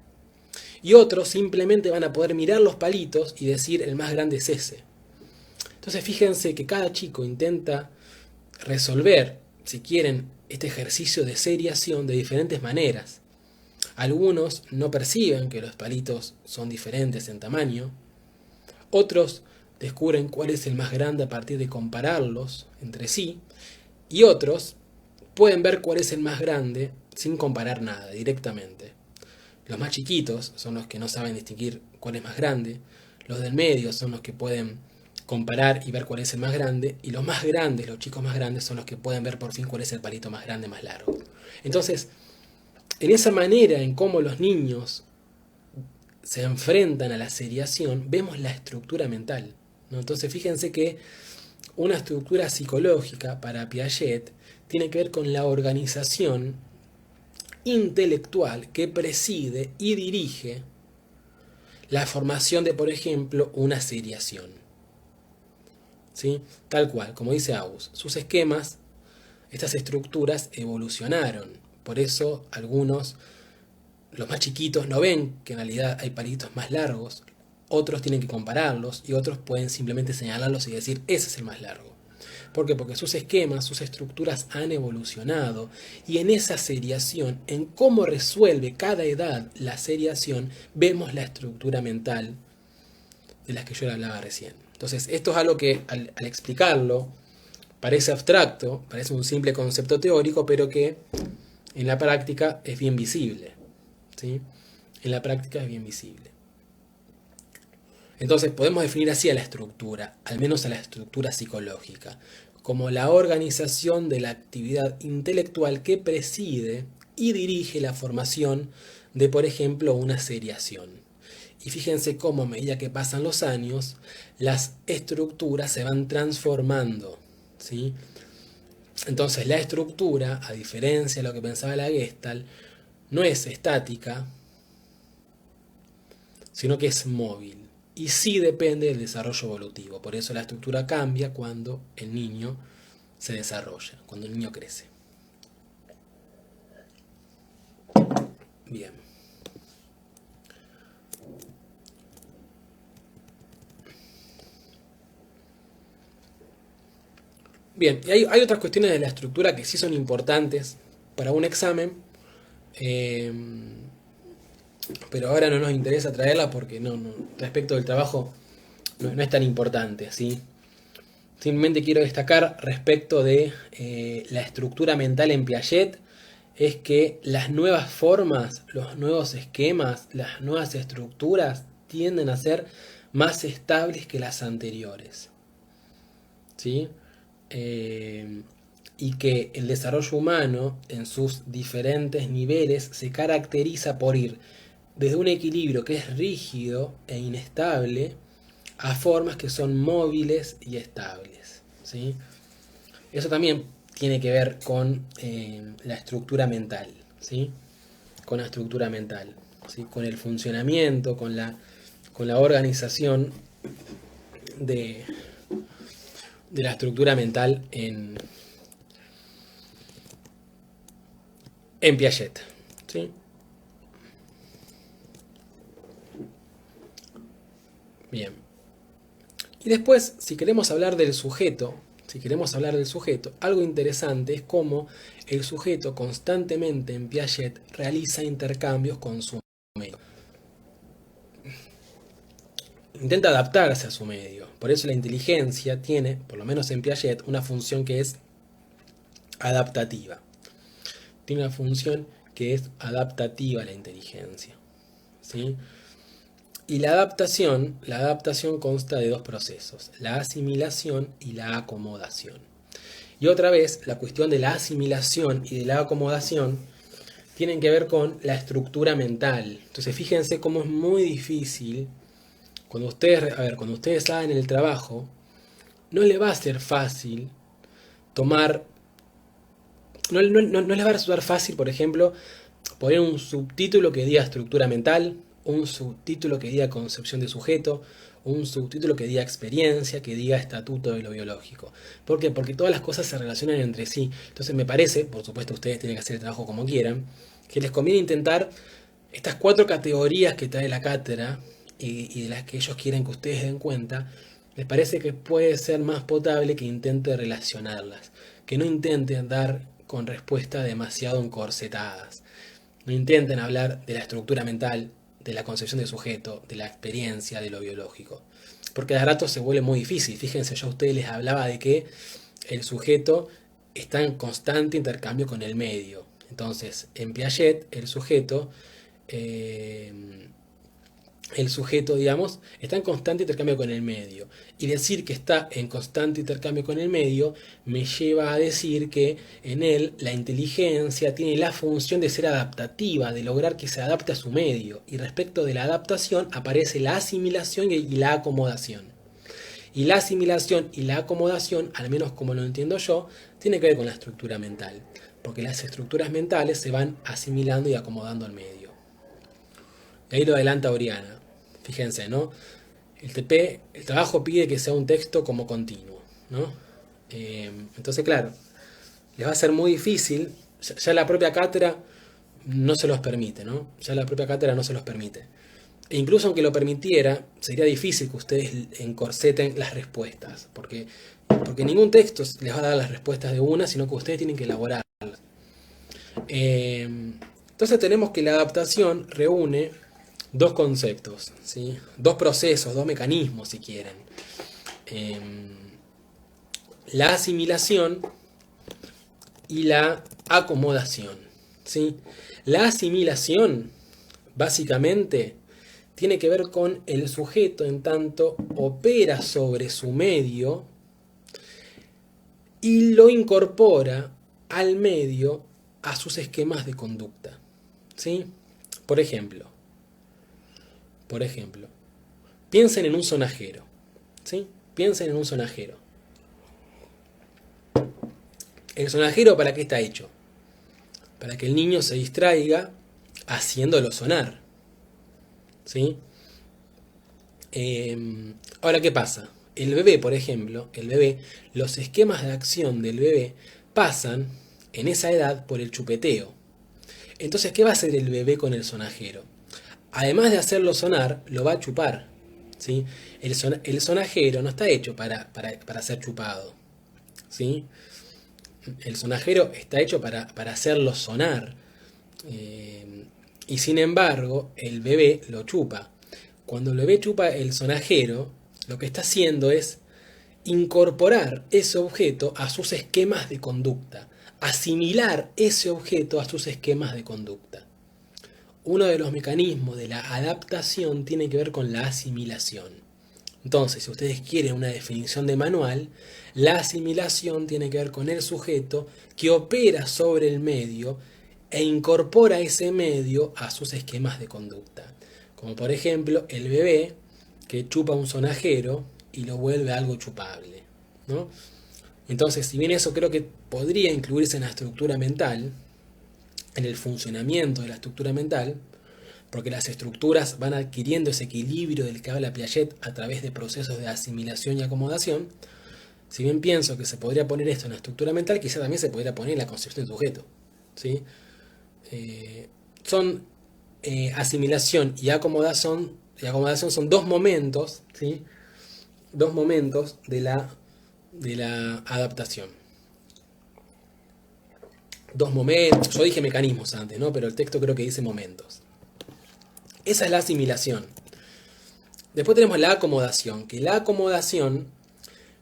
Y otros simplemente van a poder mirar los palitos y decir el más grande es ese. Entonces fíjense que cada chico intenta resolver, si quieren, este ejercicio de seriación de diferentes maneras. Algunos no perciben que los palitos son diferentes en tamaño. Otros descubren cuál es el más grande a partir de compararlos entre sí. Y otros pueden ver cuál es el más grande sin comparar nada, directamente. Los más chiquitos son los que no saben distinguir cuál es más grande. Los del medio son los que pueden comparar y ver cuál es el más grande. Y los más grandes, los chicos más grandes, son los que pueden ver por fin cuál es el palito más grande, más largo. Entonces, en esa manera en cómo los niños se enfrentan a la seriación, vemos la estructura mental, ¿no? Entonces fíjense que una estructura psicológica para Piaget tiene que ver con la organización intelectual que preside y dirige la formación de, por ejemplo, una seriación. ¿Sí? Tal cual, como dice August, sus esquemas, estas estructuras evolucionaron. Por eso algunos, los más chiquitos, no ven que en realidad hay palitos más largos. Otros tienen que compararlos y otros pueden simplemente señalarlos y decir, ese es el más largo. ¿Por qué? Porque sus esquemas, sus estructuras han evolucionado y en esa seriación, en cómo resuelve cada edad la seriación, vemos la estructura mental de las que yo le hablaba recién. Entonces, esto es algo que al explicarlo parece abstracto, parece un simple concepto teórico, pero que en la práctica es bien visible. ¿Sí? En la práctica es bien visible. Entonces podemos definir así a la estructura, al menos a la estructura psicológica, como la organización de la actividad intelectual que preside y dirige la formación de, por ejemplo, una seriación. Y fíjense cómo a medida que pasan los años, las estructuras se van transformando, ¿sí? Entonces la estructura, a diferencia de lo que pensaba la Gestalt, no es estática, sino que es móvil. Y sí depende del desarrollo evolutivo. Por eso la estructura cambia cuando el niño se desarrolla, cuando el niño crece. Bien. Bien, y hay otras cuestiones de la estructura que sí son importantes para un examen, eh, pero ahora no nos interesa traerla porque respecto del trabajo no es tan importante, ¿sí? Simplemente quiero destacar respecto de la estructura mental en Piaget, es que las nuevas formas, los nuevos esquemas, las nuevas estructuras tienden a ser más estables que las anteriores, ¿sí? Y que el desarrollo humano en sus diferentes niveles se caracteriza por ir desde un equilibrio que es rígido e inestable a formas que son móviles y estables, ¿sí? Eso también tiene que ver con la estructura mental, ¿sí? Con la estructura mental, ¿sí? Con el funcionamiento, con la organización de, de la estructura mental en Piaget, ¿sí? Bien. Y después, si queremos hablar del sujeto, algo interesante es cómo el sujeto constantemente en Piaget realiza intercambios con su medio. Intenta adaptarse a su medio. Por eso la inteligencia tiene, por lo menos en Piaget, una función que es adaptativa. Tiene una función que es adaptativa a la inteligencia, ¿sí? Y la adaptación consta de dos procesos, la asimilación y la acomodación. Y otra vez, la cuestión de la asimilación y de la acomodación tienen que ver con la estructura mental. Entonces fíjense cómo es muy difícil, cuando ustedes hagan el trabajo, no les va a ser fácil tomar, no les va a resultar fácil, por ejemplo, poner un subtítulo que diga estructura mental, un subtítulo que diga concepción de sujeto, un subtítulo que diga experiencia, que diga estatuto de lo biológico. ¿Por qué? Porque todas las cosas se relacionan entre sí. Entonces me parece, por supuesto ustedes tienen que hacer el trabajo como quieran, que les conviene intentar estas 4 categorías que trae la cátedra y de las que ellos quieren que ustedes den cuenta. Les parece que puede ser más potable que intente relacionarlas, que no intenten dar con respuestas demasiado encorsetadas. No intenten hablar de la estructura mental, de la concepción de sujeto, de la experiencia, de lo biológico. Porque de rato se vuelve muy difícil. Fíjense, yo a ustedes les hablaba de que el sujeto está en constante intercambio con el medio. Entonces, en Piaget, digamos, está en constante intercambio con el medio. Y decir que está en constante intercambio con el medio me lleva a decir que en él la inteligencia tiene la función de ser adaptativa, de lograr que se adapte a su medio. Y respecto de la adaptación aparece la asimilación y la acomodación. Y la asimilación y la acomodación, al menos como lo entiendo yo, tiene que ver con la estructura mental. Porque las estructuras mentales se van asimilando y acomodando al medio. Y ahí lo adelanta Oriana. Fíjense, ¿no? El trabajo pide que sea un texto como continuo, ¿no? Entonces, claro, les va a ser muy difícil, ya la propia cátedra no se los permite, ¿no? Ya la propia cátedra no se los permite. E incluso aunque lo permitiera, sería difícil que ustedes encorseten las respuestas, porque ningún texto les va a dar las respuestas de una, sino que ustedes tienen que elaborarlas. Entonces tenemos que la adaptación reúne dos conceptos, ¿sí? Dos procesos, dos mecanismos si quieren. La asimilación y la acomodación, ¿sí? La asimilación básicamente tiene que ver con el sujeto en tanto opera sobre su medio y lo incorpora al medio a sus esquemas de conducta. ¿Sí? Por ejemplo, piensen en un sonajero. ¿Sí? Piensen en un sonajero. ¿El sonajero para qué está hecho? Para que el niño se distraiga haciéndolo sonar. ¿Sí? Ahora, ¿qué pasa? El bebé, por ejemplo, los esquemas de acción del bebé pasan en esa edad por el chupeteo. Entonces, ¿qué va a hacer el bebé con el sonajero? Además de hacerlo sonar, lo va a chupar. ¿Sí? El sonajero no está hecho para ser chupado. ¿Sí? El sonajero está hecho para hacerlo sonar. Y sin embargo, el bebé lo chupa. Cuando el bebé chupa el sonajero, lo que está haciendo es incorporar ese objeto a sus esquemas de conducta, asimilar ese objeto a sus esquemas de conducta. Uno de los mecanismos de la adaptación tiene que ver con la asimilación. Entonces, si ustedes quieren una definición de manual, la asimilación tiene que ver con el sujeto que opera sobre el medio e incorpora ese medio a sus esquemas de conducta. Como por ejemplo el bebé que chupa un sonajero y lo vuelve algo chupable, ¿no? Entonces, si bien eso creo que podría incluirse en la estructura mental, en el funcionamiento de la estructura mental, porque las estructuras van adquiriendo ese equilibrio del que habla Piaget a través de procesos de asimilación y acomodación, si bien pienso que se podría poner esto en la estructura mental, quizá también se podría poner en la concepción de sujeto. ¿Sí? Son asimilación y acomodación son dos momentos, ¿sí? Dos momentos de la adaptación. Dos momentos, yo dije mecanismos antes, ¿no? Pero el texto creo que dice momentos. Esa es la asimilación. Después tenemos la acomodación, que la acomodación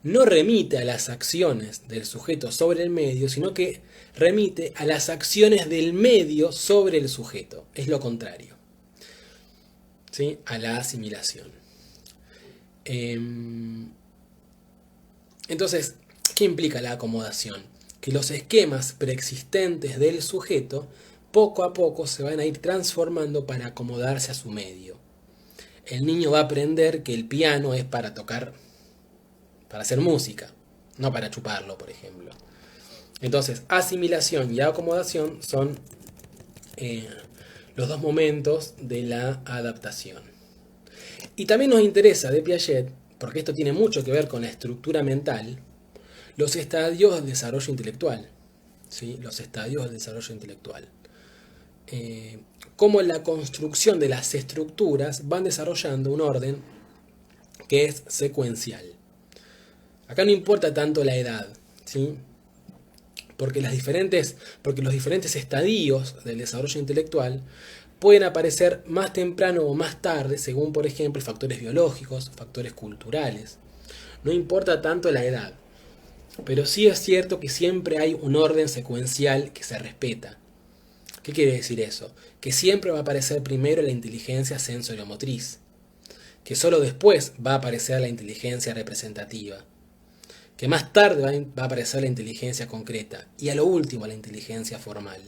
no remite a las acciones del sujeto sobre el medio, sino que remite a las acciones del medio sobre el sujeto. Es lo contrario, ¿sí? A la asimilación. Entonces, ¿qué implica la acomodación? Que los esquemas preexistentes del sujeto poco a poco se van a ir transformando para acomodarse a su medio. El niño va a aprender que el piano es para tocar, para hacer música, no para chuparlo, por ejemplo. Entonces, asimilación y acomodación son los dos momentos de la adaptación. Y también nos interesa de Piaget, porque esto tiene mucho que ver con la estructura mental, los estadios del desarrollo intelectual. ¿Sí? Los estadios del desarrollo intelectual. Cómo la construcción de las estructuras van desarrollando un orden que es secuencial. Acá no importa tanto la edad, ¿sí? Porque los diferentes estadios del desarrollo intelectual pueden aparecer más temprano o más tarde, según por ejemplo factores biológicos, factores culturales. No importa tanto la edad, pero sí es cierto que siempre hay un orden secuencial que se respeta. ¿Qué quiere decir eso? Que siempre va a aparecer primero la inteligencia sensoriomotriz, que solo después va a aparecer la inteligencia representativa, que más tarde va a aparecer la inteligencia concreta y a lo último la inteligencia formal.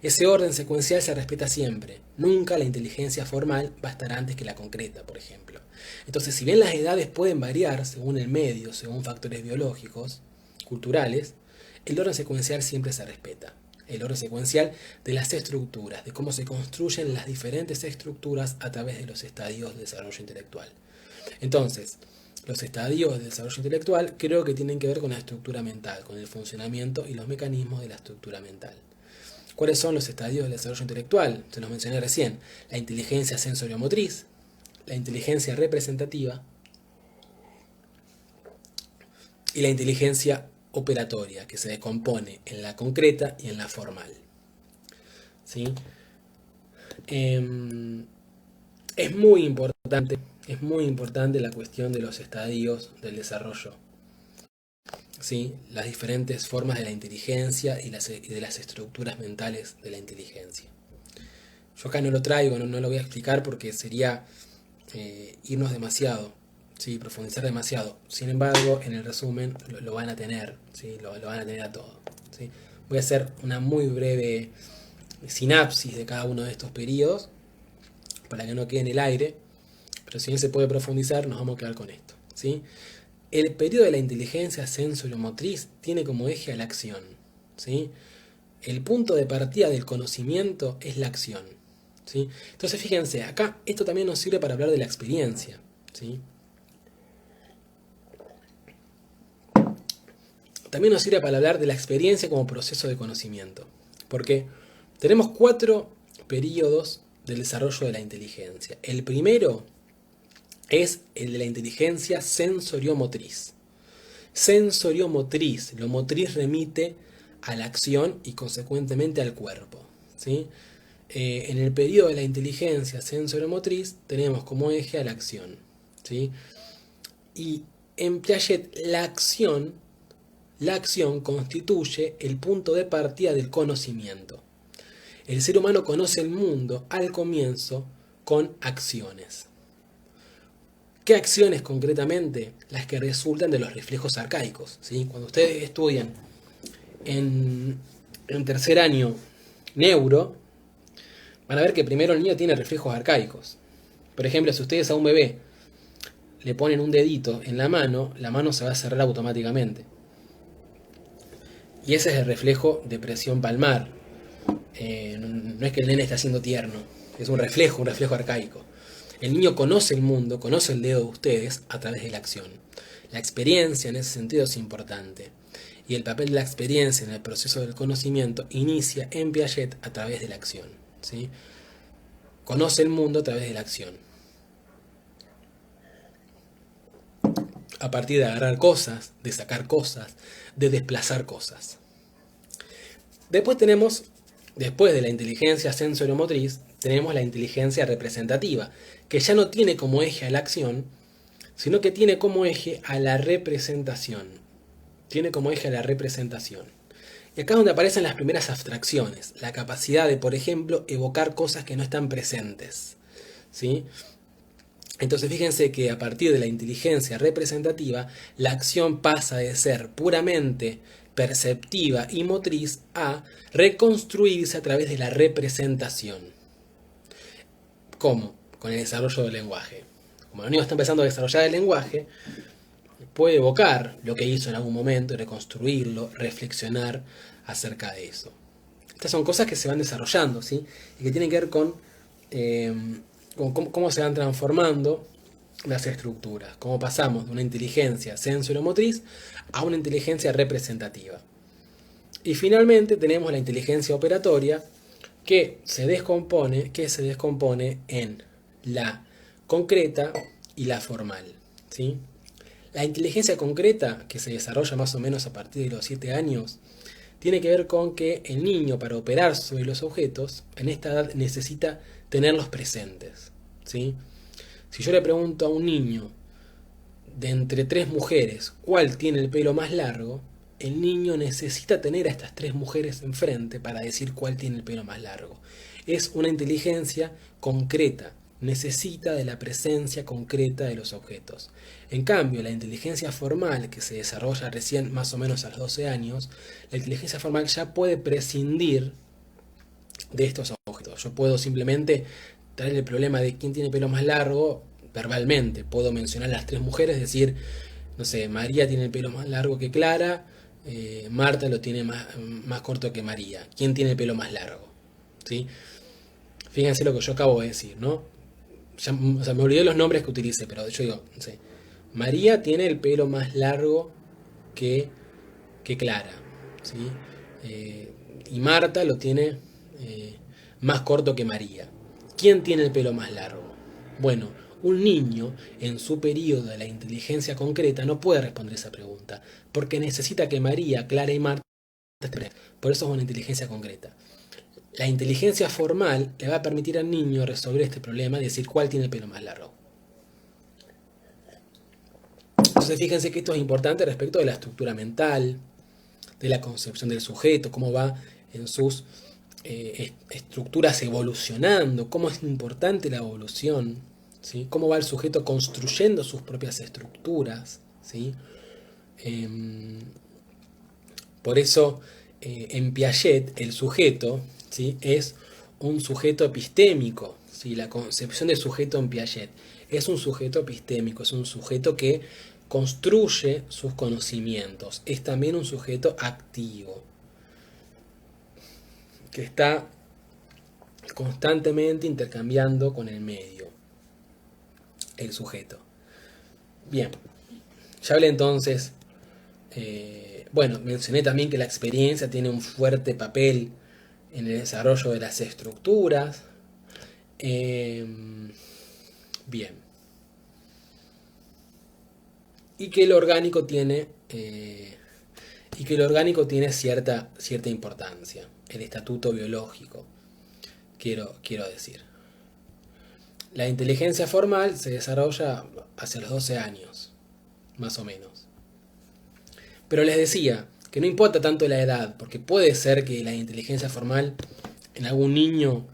Ese orden secuencial se respeta siempre. Nunca la inteligencia formal va a estar antes que la concreta, por ejemplo. Entonces, si bien las edades pueden variar según el medio, según factores biológicos, culturales, el orden secuencial siempre se respeta. El orden secuencial de las estructuras, de cómo se construyen las diferentes estructuras a través de los estadios de desarrollo intelectual. Entonces, los estadios de desarrollo intelectual creo que tienen que ver con la estructura mental, con el funcionamiento y los mecanismos de la estructura mental. ¿Cuáles son los estadios del desarrollo intelectual? Se los mencioné recién. La inteligencia sensoriomotriz, la inteligencia representativa y la inteligencia operatoria, que se descompone en la concreta y en la formal. ¿Sí? Es muy importante la cuestión de los estadios del desarrollo. ¿Sí? Las diferentes formas de la inteligencia y de las estructuras mentales de la inteligencia. Yo acá no lo traigo, no lo voy a explicar porque sería irnos demasiado, ¿sí? Profundizar demasiado. Sin embargo, en el resumen lo van a tener, ¿sí? Lo van a tener a todo, ¿sí? Voy a hacer una muy breve sinapsis de cada uno de estos periodos para que no quede en el aire, pero si bien se puede profundizar, nos vamos a quedar con esto, ¿sí? El periodo de la inteligencia sensoriomotriz tiene como eje a la acción, ¿sí? El punto de partida del conocimiento es la acción, ¿sí? Entonces fíjense, acá esto también nos sirve para hablar de la experiencia, ¿sí? También nos sirve para hablar de la experiencia como proceso de conocimiento, porque tenemos 4 periodos del desarrollo de la inteligencia. El primero es el de la inteligencia sensoriomotriz. Sensoriomotriz, lo motriz remite a la acción y consecuentemente al cuerpo, ¿sí? En el periodo de la inteligencia sensoriomotriz tenemos como eje a la acción, ¿sí? Y en Piaget la acción constituye el punto de partida del conocimiento. El ser humano conoce el mundo al comienzo con acciones. ¿Qué acciones concretamente? Las que resultan de los reflejos arcaicos, ¿sí? Cuando ustedes estudian en tercer año neuro, van a ver que primero el niño tiene reflejos arcaicos. Por ejemplo, si ustedes a un bebé le ponen un dedito en la mano se va a cerrar automáticamente. Y ese es el reflejo de presión palmar. No es que el nene esté haciendo tierno, es un reflejo arcaico. El niño conoce el mundo, conoce el dedo de ustedes a través de la acción. La experiencia en ese sentido es importante. Y el papel de la experiencia en el proceso del conocimiento inicia en Piaget a través de la acción, ¿sí? Conoce el mundo a través de la acción. A partir de agarrar cosas, de sacar cosas, de desplazar cosas. Después de la inteligencia sensoriomotriz, tenemos la inteligencia representativa, que ya no tiene como eje a la acción, sino que tiene como eje a la representación. Tiene como eje a la representación. Y acá es donde aparecen las primeras abstracciones, la capacidad de, por ejemplo, evocar cosas que no están presentes, ¿sí? Entonces fíjense que a partir de la inteligencia representativa, la acción pasa de ser puramente perceptiva y motriz a reconstruirse a través de la representación. ¿Cómo? Con el desarrollo del lenguaje. Como el niño está empezando a desarrollar el lenguaje, puede evocar lo que hizo en algún momento, reconstruirlo, reflexionar acerca de eso. Estas son cosas que se van desarrollando, ¿sí? Y que tienen que ver con cómo se van transformando las estructuras, cómo pasamos de una inteligencia sensoriomotriz a una inteligencia representativa. Y finalmente tenemos la inteligencia operatoria que se descompone en la concreta y la formal, ¿sí? La inteligencia concreta, que se desarrolla más o menos a partir de los 7 años, tiene que ver con que el niño, para operar sobre los objetos, en esta edad necesita tenerlos presentes, ¿sí? Si yo le pregunto a un niño de entre 3 mujeres cuál tiene el pelo más largo, el niño necesita tener a estas 3 mujeres enfrente para decir cuál tiene el pelo más largo. Es una inteligencia concreta, necesita de la presencia concreta de los objetos. En cambio, la inteligencia formal, que se desarrolla recién más o menos a los 12 años, la inteligencia formal ya puede prescindir de estos objetos. Yo puedo simplemente traer el problema de quién tiene pelo más largo verbalmente. Puedo mencionar a las 3 mujeres, decir, no sé, María tiene el pelo más largo que Clara, Marta lo tiene más corto que María. ¿Quién tiene el pelo más largo? ¿Sí? Fíjense lo que yo acabo de decir, ¿no? Ya, o sea, me olvidé los nombres que utilicé, pero yo digo, no sé, María tiene el pelo más largo que Clara, ¿sí? Y Marta lo tiene más corto que María. ¿Quién tiene el pelo más largo? Bueno, un niño en su periodo de la inteligencia concreta no puede responder esa pregunta, porque necesita que María, Clara y Marta estén. Por eso es una inteligencia concreta. La inteligencia formal le va a permitir al niño resolver este problema y decir cuál tiene el pelo más largo. Entonces fíjense que esto es importante respecto de la estructura mental, de la concepción del sujeto, cómo va en sus estructuras evolucionando, cómo es importante la evolución, ¿sí? Cómo va el sujeto construyendo sus propias estructuras, ¿sí? Em, por eso, en Piaget, el sujeto, ¿sí? Es un sujeto epistémico, ¿sí? La concepción de sujeto en Piaget es un sujeto epistémico, es un sujeto que construye sus conocimientos, es también un sujeto activo, que está constantemente intercambiando con el medio, el sujeto. Bien, ya hablé entonces, bueno, mencioné también que la experiencia tiene un fuerte papel en el desarrollo de las estructuras. Eh, bien, y que el orgánico tiene cierta importancia, el estatuto biológico, quiero decir. La inteligencia formal se desarrolla hacia los 12 años, más o menos. Pero les decía que no importa tanto la edad, porque puede ser que la inteligencia formal en algún niño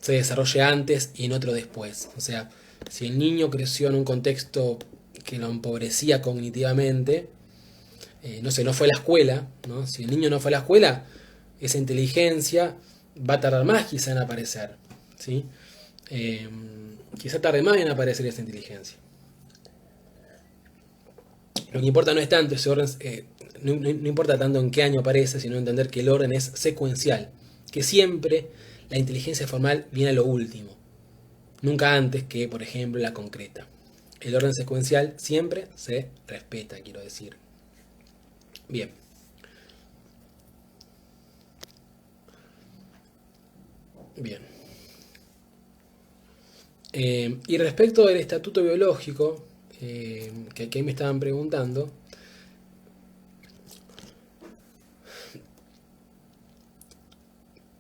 se desarrolle antes y en otro después. O sea, si el niño creció en un contexto que lo empobrecía cognitivamente, no sé, no fue a la escuela, ¿no? Si el niño no fue a la escuela, esa inteligencia va a tardar más quizá en aparecer, ¿sí? Eh, Quizá tarde más en aparecer esa inteligencia. Lo que importa no es tanto ese orden, no importa tanto en qué año aparece, sino entender que el orden es secuencial, que siempre la inteligencia formal viene a lo último, nunca antes que, por ejemplo, la concreta. El orden secuencial siempre se respeta, quiero decir. Bien. Bien. Y respecto del estatuto biológico, que aquí me estaban preguntando,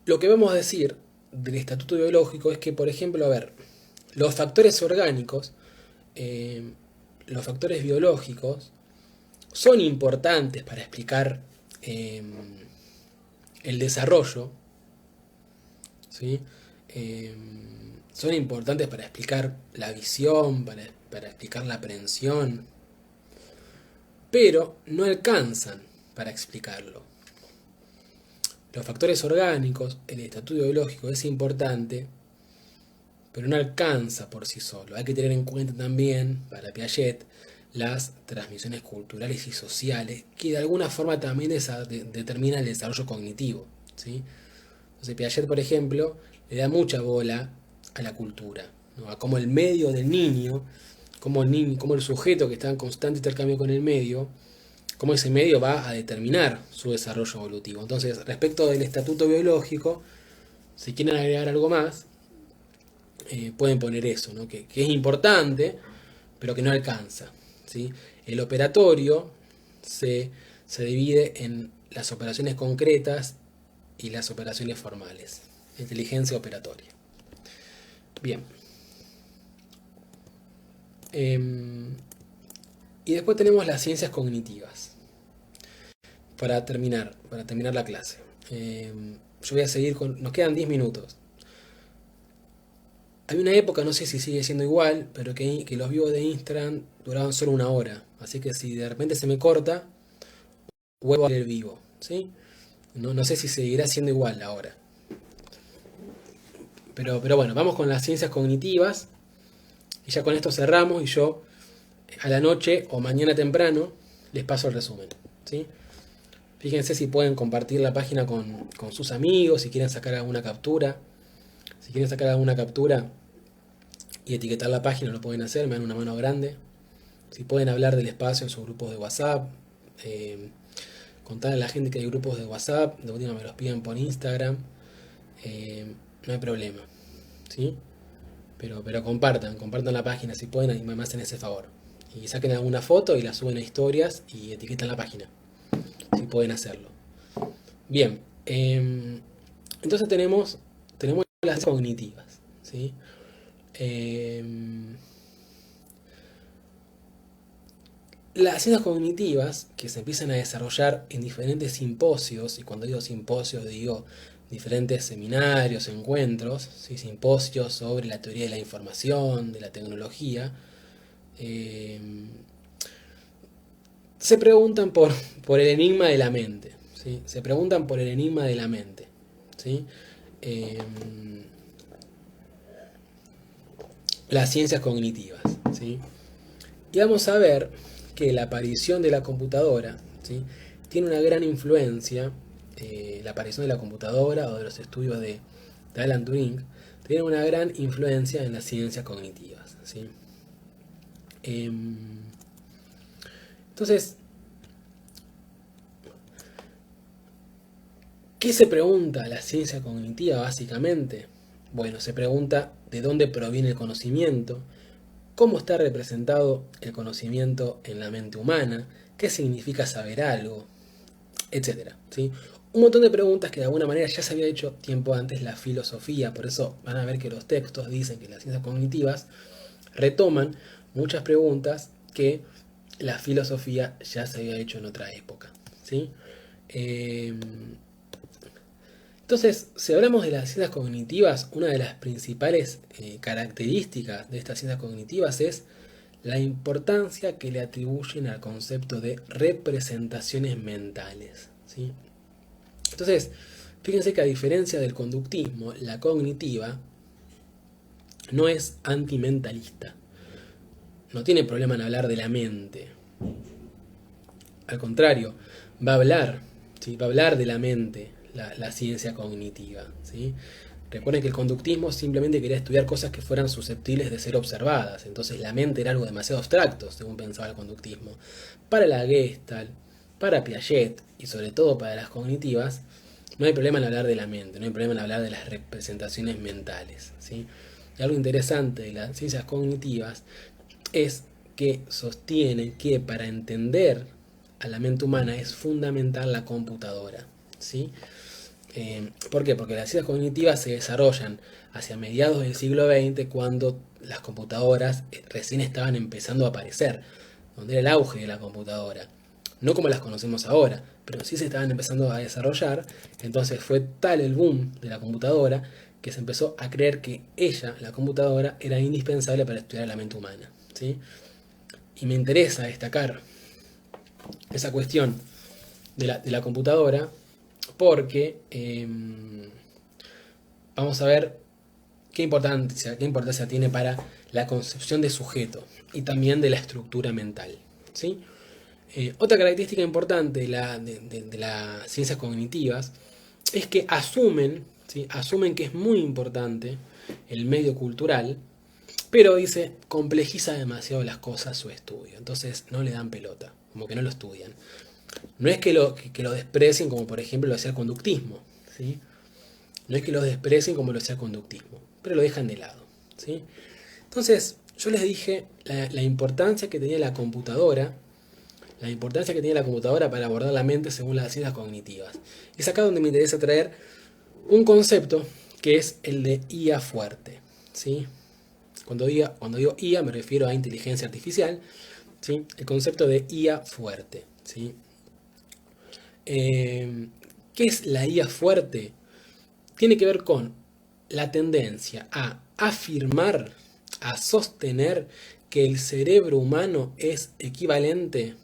lo que vamos a decir del estatuto biológico es que, por ejemplo, a ver, los factores orgánicos, eh, los factores biológicos, son importantes para explicar eh, el desarrollo, ¿sí? Eh, Son importantes para explicar la visión, para explicar la aprehensión, pero no alcanzan para explicarlo. Los factores orgánicos, el estatuto biológico es importante, pero no alcanza por sí solo. Hay que tener en cuenta también, para Piaget, las transmisiones culturales y sociales, que de alguna forma también determinan el desarrollo cognitivo, ¿sí? Entonces Piaget, por ejemplo, le da mucha bola a la cultura, ¿no? A cómo el medio del niño, cómo el sujeto que está en constante intercambio con el medio, cómo ese medio va a determinar su desarrollo evolutivo. Entonces, respecto del estatuto biológico, si quieren agregar algo más, pueden poner eso, ¿no? Que es importante, pero que no alcanza, ¿sí? El operatorio se divide en las operaciones concretas y las operaciones formales. Inteligencia operatoria. Bien. Y después tenemos las ciencias cognitivas. Para terminar la clase. Yo voy a seguir con... Nos quedan 10 minutos. Hay una época, no sé si sigue siendo igual, pero que los vivos de Instagram duraban solo una hora. Así que si de repente se me corta, vuelvo a ver el vivo, ¿sí? No sé si seguirá siendo igual ahora. Pero bueno, vamos con las ciencias cognitivas. Y ya con esto cerramos y yo a la noche o mañana temprano les paso el resumen, ¿sí? Fíjense si pueden compartir la página con sus amigos, si quieren sacar alguna captura. Si quieren sacar alguna captura y etiquetar la página, lo pueden hacer, me dan una mano grande. Si pueden hablar del espacio en sus grupos de WhatsApp, contar a la gente que hay grupos de WhatsApp, de última me los piden por Instagram, no hay problema, ¿sí? Pero compartan la página si pueden y me hacen ese favor. Y saquen alguna foto y la suben a historias y etiquetan la página, si pueden hacerlo. Bien, entonces tenemos las cognitivas, ¿sí? Eh, las ciencias cognitivas que se empiezan a desarrollar en diferentes simposios, y cuando digo simposios digo diferentes seminarios, encuentros, ¿sí? Simposios sobre la teoría de la información, de la tecnología, eh, se preguntan por el enigma de la mente, ¿sí? Se preguntan por el enigma de la mente, ¿sí? Eh, las ciencias cognitivas, ¿sí? Y vamos a ver que la aparición de la computadora, ¿sí? Tiene una gran influencia, la aparición de la computadora o de los estudios de Alan Turing, tiene una gran influencia en las ciencias cognitivas, ¿sí? Eh, entonces, ¿qué se pregunta la ciencia cognitiva básicamente? Bueno, se pregunta de dónde proviene el conocimiento, cómo está representado el conocimiento en la mente humana, qué significa saber algo, etcétera, ¿sí? Un montón de preguntas que de alguna manera ya se había hecho tiempo antes la filosofía, por eso van a ver que los textos dicen que las ciencias cognitivas retoman muchas preguntas que la filosofía ya se había hecho en otra época, ¿sí? Eh, entonces, si hablamos de las ciencias cognitivas, una de las principales características de estas ciencias cognitivas es la importancia que le atribuyen al concepto de representaciones mentales, ¿sí? Entonces, fíjense que a diferencia del conductismo, la cognitiva no es antimentalista, no tiene problema en hablar de la mente. Al contrario, va a hablar, ¿sí? Va a hablar de la mente, la ciencia cognitiva, ¿sí? Recuerden que el conductismo simplemente quería estudiar cosas que fueran susceptibles de ser observadas, entonces la mente era algo demasiado abstracto, según pensaba el conductismo. Para la Gestalt, para Piaget y sobre todo para las cognitivas, no hay problema en hablar de la mente, no hay problema en hablar de las representaciones mentales, ¿sí? Y algo interesante de las ciencias cognitivas es que sostienen que para entender a la mente humana es fundamental la computadora, ¿sí? ¿Por qué? Porque las ciencias cognitivas se desarrollan hacia mediados del siglo XX, cuando las computadoras recién estaban empezando a aparecer, donde era el auge de la computadora. No como las conocemos ahora, pero sí se estaban empezando a desarrollar. Entonces fue tal el boom de la computadora que se empezó a creer que ella, la computadora, era indispensable para estudiar la mente humana, ¿sí? Y me interesa destacar esa cuestión de la computadora porque vamos a ver qué importancia tiene para la concepción de sujeto y también de la estructura mental, ¿sí? Otra característica importante de las ciencias cognitivas es que asumen, ¿sí? Asumen que es muy importante el medio cultural, pero dice, complejiza demasiado las cosas su estudio, entonces no le dan pelota, como que no lo estudian. No es que lo desprecien como por ejemplo lo hacía el conductismo, ¿sí? No es que lo desprecien como lo hacía el conductismo, pero lo dejan de lado, ¿sí? Entonces, yo les dije la importancia que tenía la importancia que tenía la computadora para abordar la mente según las ciencias cognitivas. Es acá donde me interesa traer un concepto que es el de IA fuerte, ¿sí? Cuando digo IA me refiero a inteligencia artificial, ¿sí? El concepto de IA fuerte, ¿sí? ¿Qué es la IA fuerte? Tiene que ver con la tendencia a afirmar, a sostener que el cerebro humano es equivalente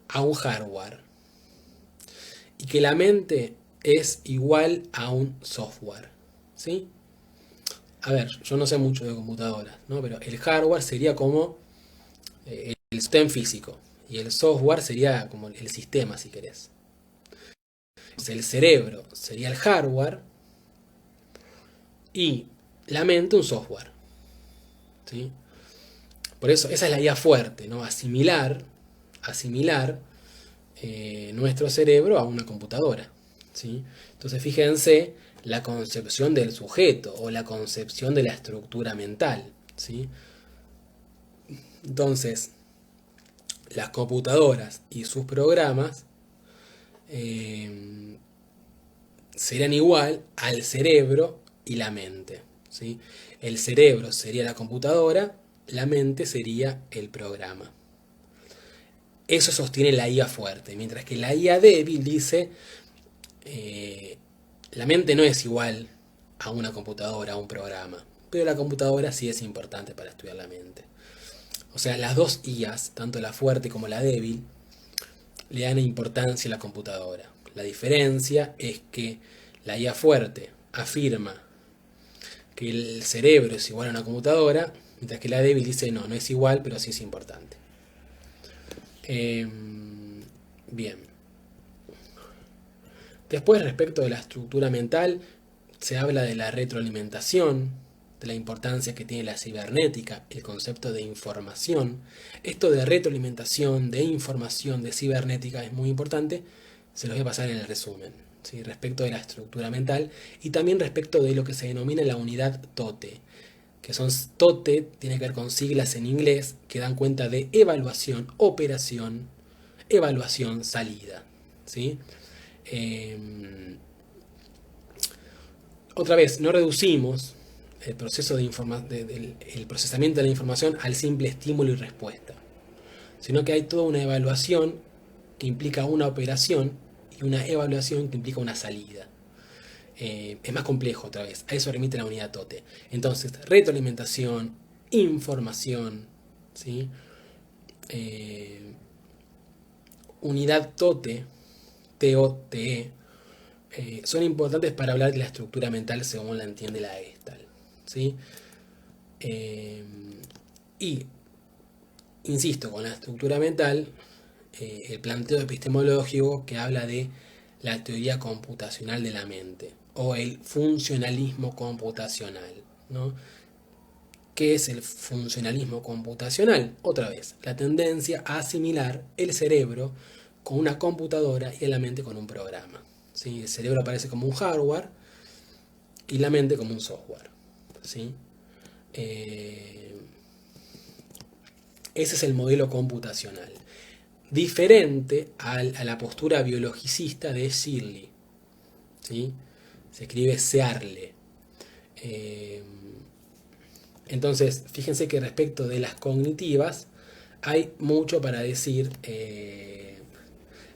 a un hardware y que la mente es igual a un software, ¿sí? A ver, yo no sé mucho de computadoras, ¿no? Pero el hardware sería como el sistema físico y el software sería como el sistema, si querés. Entonces, el cerebro sería el hardware y la mente un software, ¿sí? Por eso esa es la idea fuerte, ¿no? Asimilar nuestro cerebro a una computadora, ¿sí? Entonces fíjense la concepción del sujeto o la concepción de la estructura mental, ¿sí? Entonces, las computadoras y sus programas eh, serían igual al cerebro y la mente, ¿sí? El cerebro sería la computadora, la mente sería el programa. Eso sostiene la IA fuerte, mientras que la IA débil dice, eh, La mente no es igual a una computadora, a un programa, pero la computadora sí es importante para estudiar la mente. O sea, las dos IAs, tanto la fuerte como la débil, le dan importancia a la computadora. La diferencia es que la IA fuerte afirma que el cerebro es igual a una computadora, mientras que la débil dice no, no es igual, pero sí es importante. Eh, bien. Después, respecto de la estructura mental, se habla de la retroalimentación, de la importancia que tiene la cibernética, el concepto de información. Esto de retroalimentación, de información, de cibernética es muy importante, se los voy a pasar en el resumen. ¿Sí? Respecto de la estructura mental y también respecto de lo que se denomina la unidad TOTE, que son TOTE, tiene que ver con siglas en inglés que dan cuenta de evaluación, operación, evaluación, salida. ¿Sí? Eh, Otra vez, no reducimos el proceso el procesamiento de la información al simple estímulo y respuesta, sino que hay toda una evaluación que implica una operación y una evaluación que implica una salida. Es más complejo otra vez, a eso remite la unidad TOTE. Entonces, retroalimentación, información, ¿sí? Eh, unidad TOTE, TOTE, son importantes para hablar de la estructura mental según la entiende la Gestalt. ¿Sí? Eh, y, insisto, con la estructura mental, el planteo epistemológico que habla de la teoría computacional de la mente o el funcionalismo computacional. ¿No? ¿Qué es el funcionalismo computacional? Otra vez, la tendencia a asimilar el cerebro con una computadora y la mente con un programa. ¿Sí? El cerebro aparece como un hardware y la mente como un software. ¿Sí? Eh, Ese es el modelo computacional. Diferente a la postura biologicista de Searle. ¿Sí? Se escribe Searle. Eh, entonces, fíjense que respecto de las cognitivas, hay mucho para decir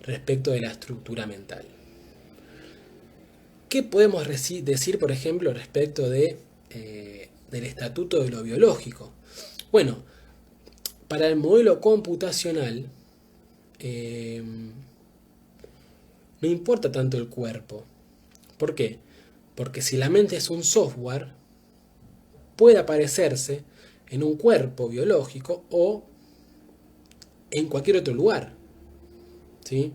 respecto de la estructura mental. ¿Qué podemos decir, por ejemplo, respecto del estatuto de lo biológico? Bueno, para el modelo computacional, eh, no importa tanto el cuerpo. ¿Por qué? Porque si la mente es un software, puede aparecerse en un cuerpo biológico o en cualquier otro lugar. ¿Sí?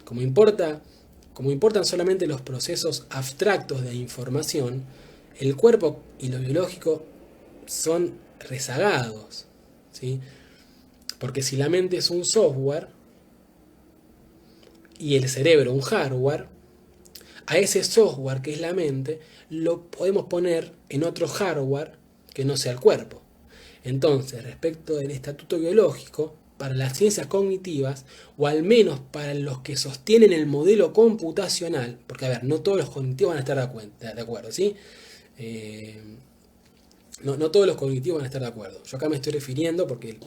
Como importa, como importan solamente los procesos abstractos de información, el cuerpo y lo biológico son rezagados. ¿Sí? Porque si la mente es un software y el cerebro un hardware, a ese software que es la mente lo podemos poner en otro hardware que no sea el cuerpo. Entonces, respecto del estatuto biológico, para las ciencias cognitivas, o al menos para los que sostienen el modelo computacional, porque a ver, no todos los cognitivos van a estar de acuerdo, ¿sí? Eh, no todos los cognitivos van a estar de acuerdo. Yo acá me estoy refiriendo, porque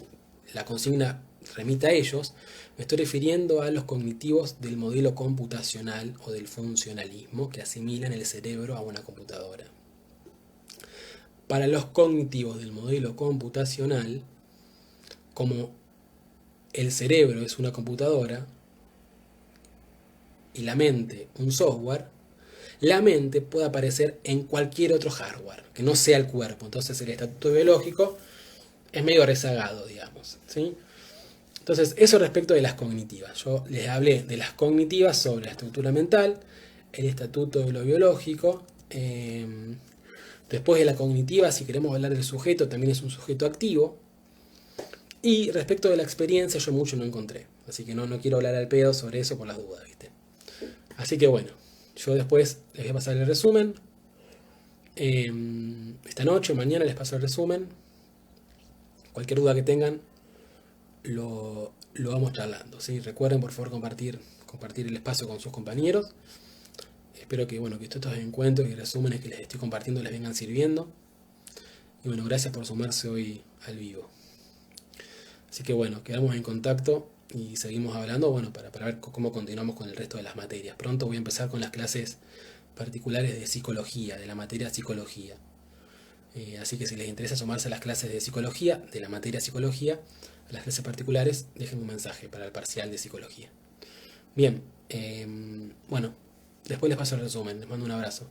la consigna remite a ellos, me estoy refiriendo a los cognitivos del modelo computacional o del funcionalismo que asimilan el cerebro a una computadora. Para los cognitivos del modelo computacional, como el cerebro es una computadora y la mente un software, la mente puede aparecer en cualquier otro hardware que no sea el cuerpo. Entonces el estatuto biológico es medio rezagado, digamos. ¿Sí? Entonces, eso respecto de las cognitivas. Yo les hablé de las cognitivas sobre la estructura mental, el estatuto de lo biológico. Después de la cognitiva, si queremos hablar del sujeto, también es un sujeto activo. Y respecto de la experiencia, yo mucho no encontré. Así que no quiero hablar al pedo sobre eso por las dudas, ¿viste? Así que bueno, yo después les voy a pasar el resumen. Esta noche o mañana les paso el resumen. Cualquier duda que tengan, lo vamos charlando. ¿Sí? Recuerden por favor compartir el espacio con sus compañeros. Espero que, bueno, que estos encuentros y resúmenes que les estoy compartiendo les vengan sirviendo. Y bueno, gracias por sumarse hoy al vivo. Así que bueno, quedamos en contacto y seguimos hablando, bueno, para ver cómo continuamos con el resto de las materias. Pronto voy a empezar con las clases particulares de psicología, de la materia psicología. Así que si les interesa sumarse a las clases de psicología, de la materia psicología, a las clases particulares, dejen un mensaje para el parcial de psicología. Bien, bueno, después les paso el resumen, les mando un abrazo.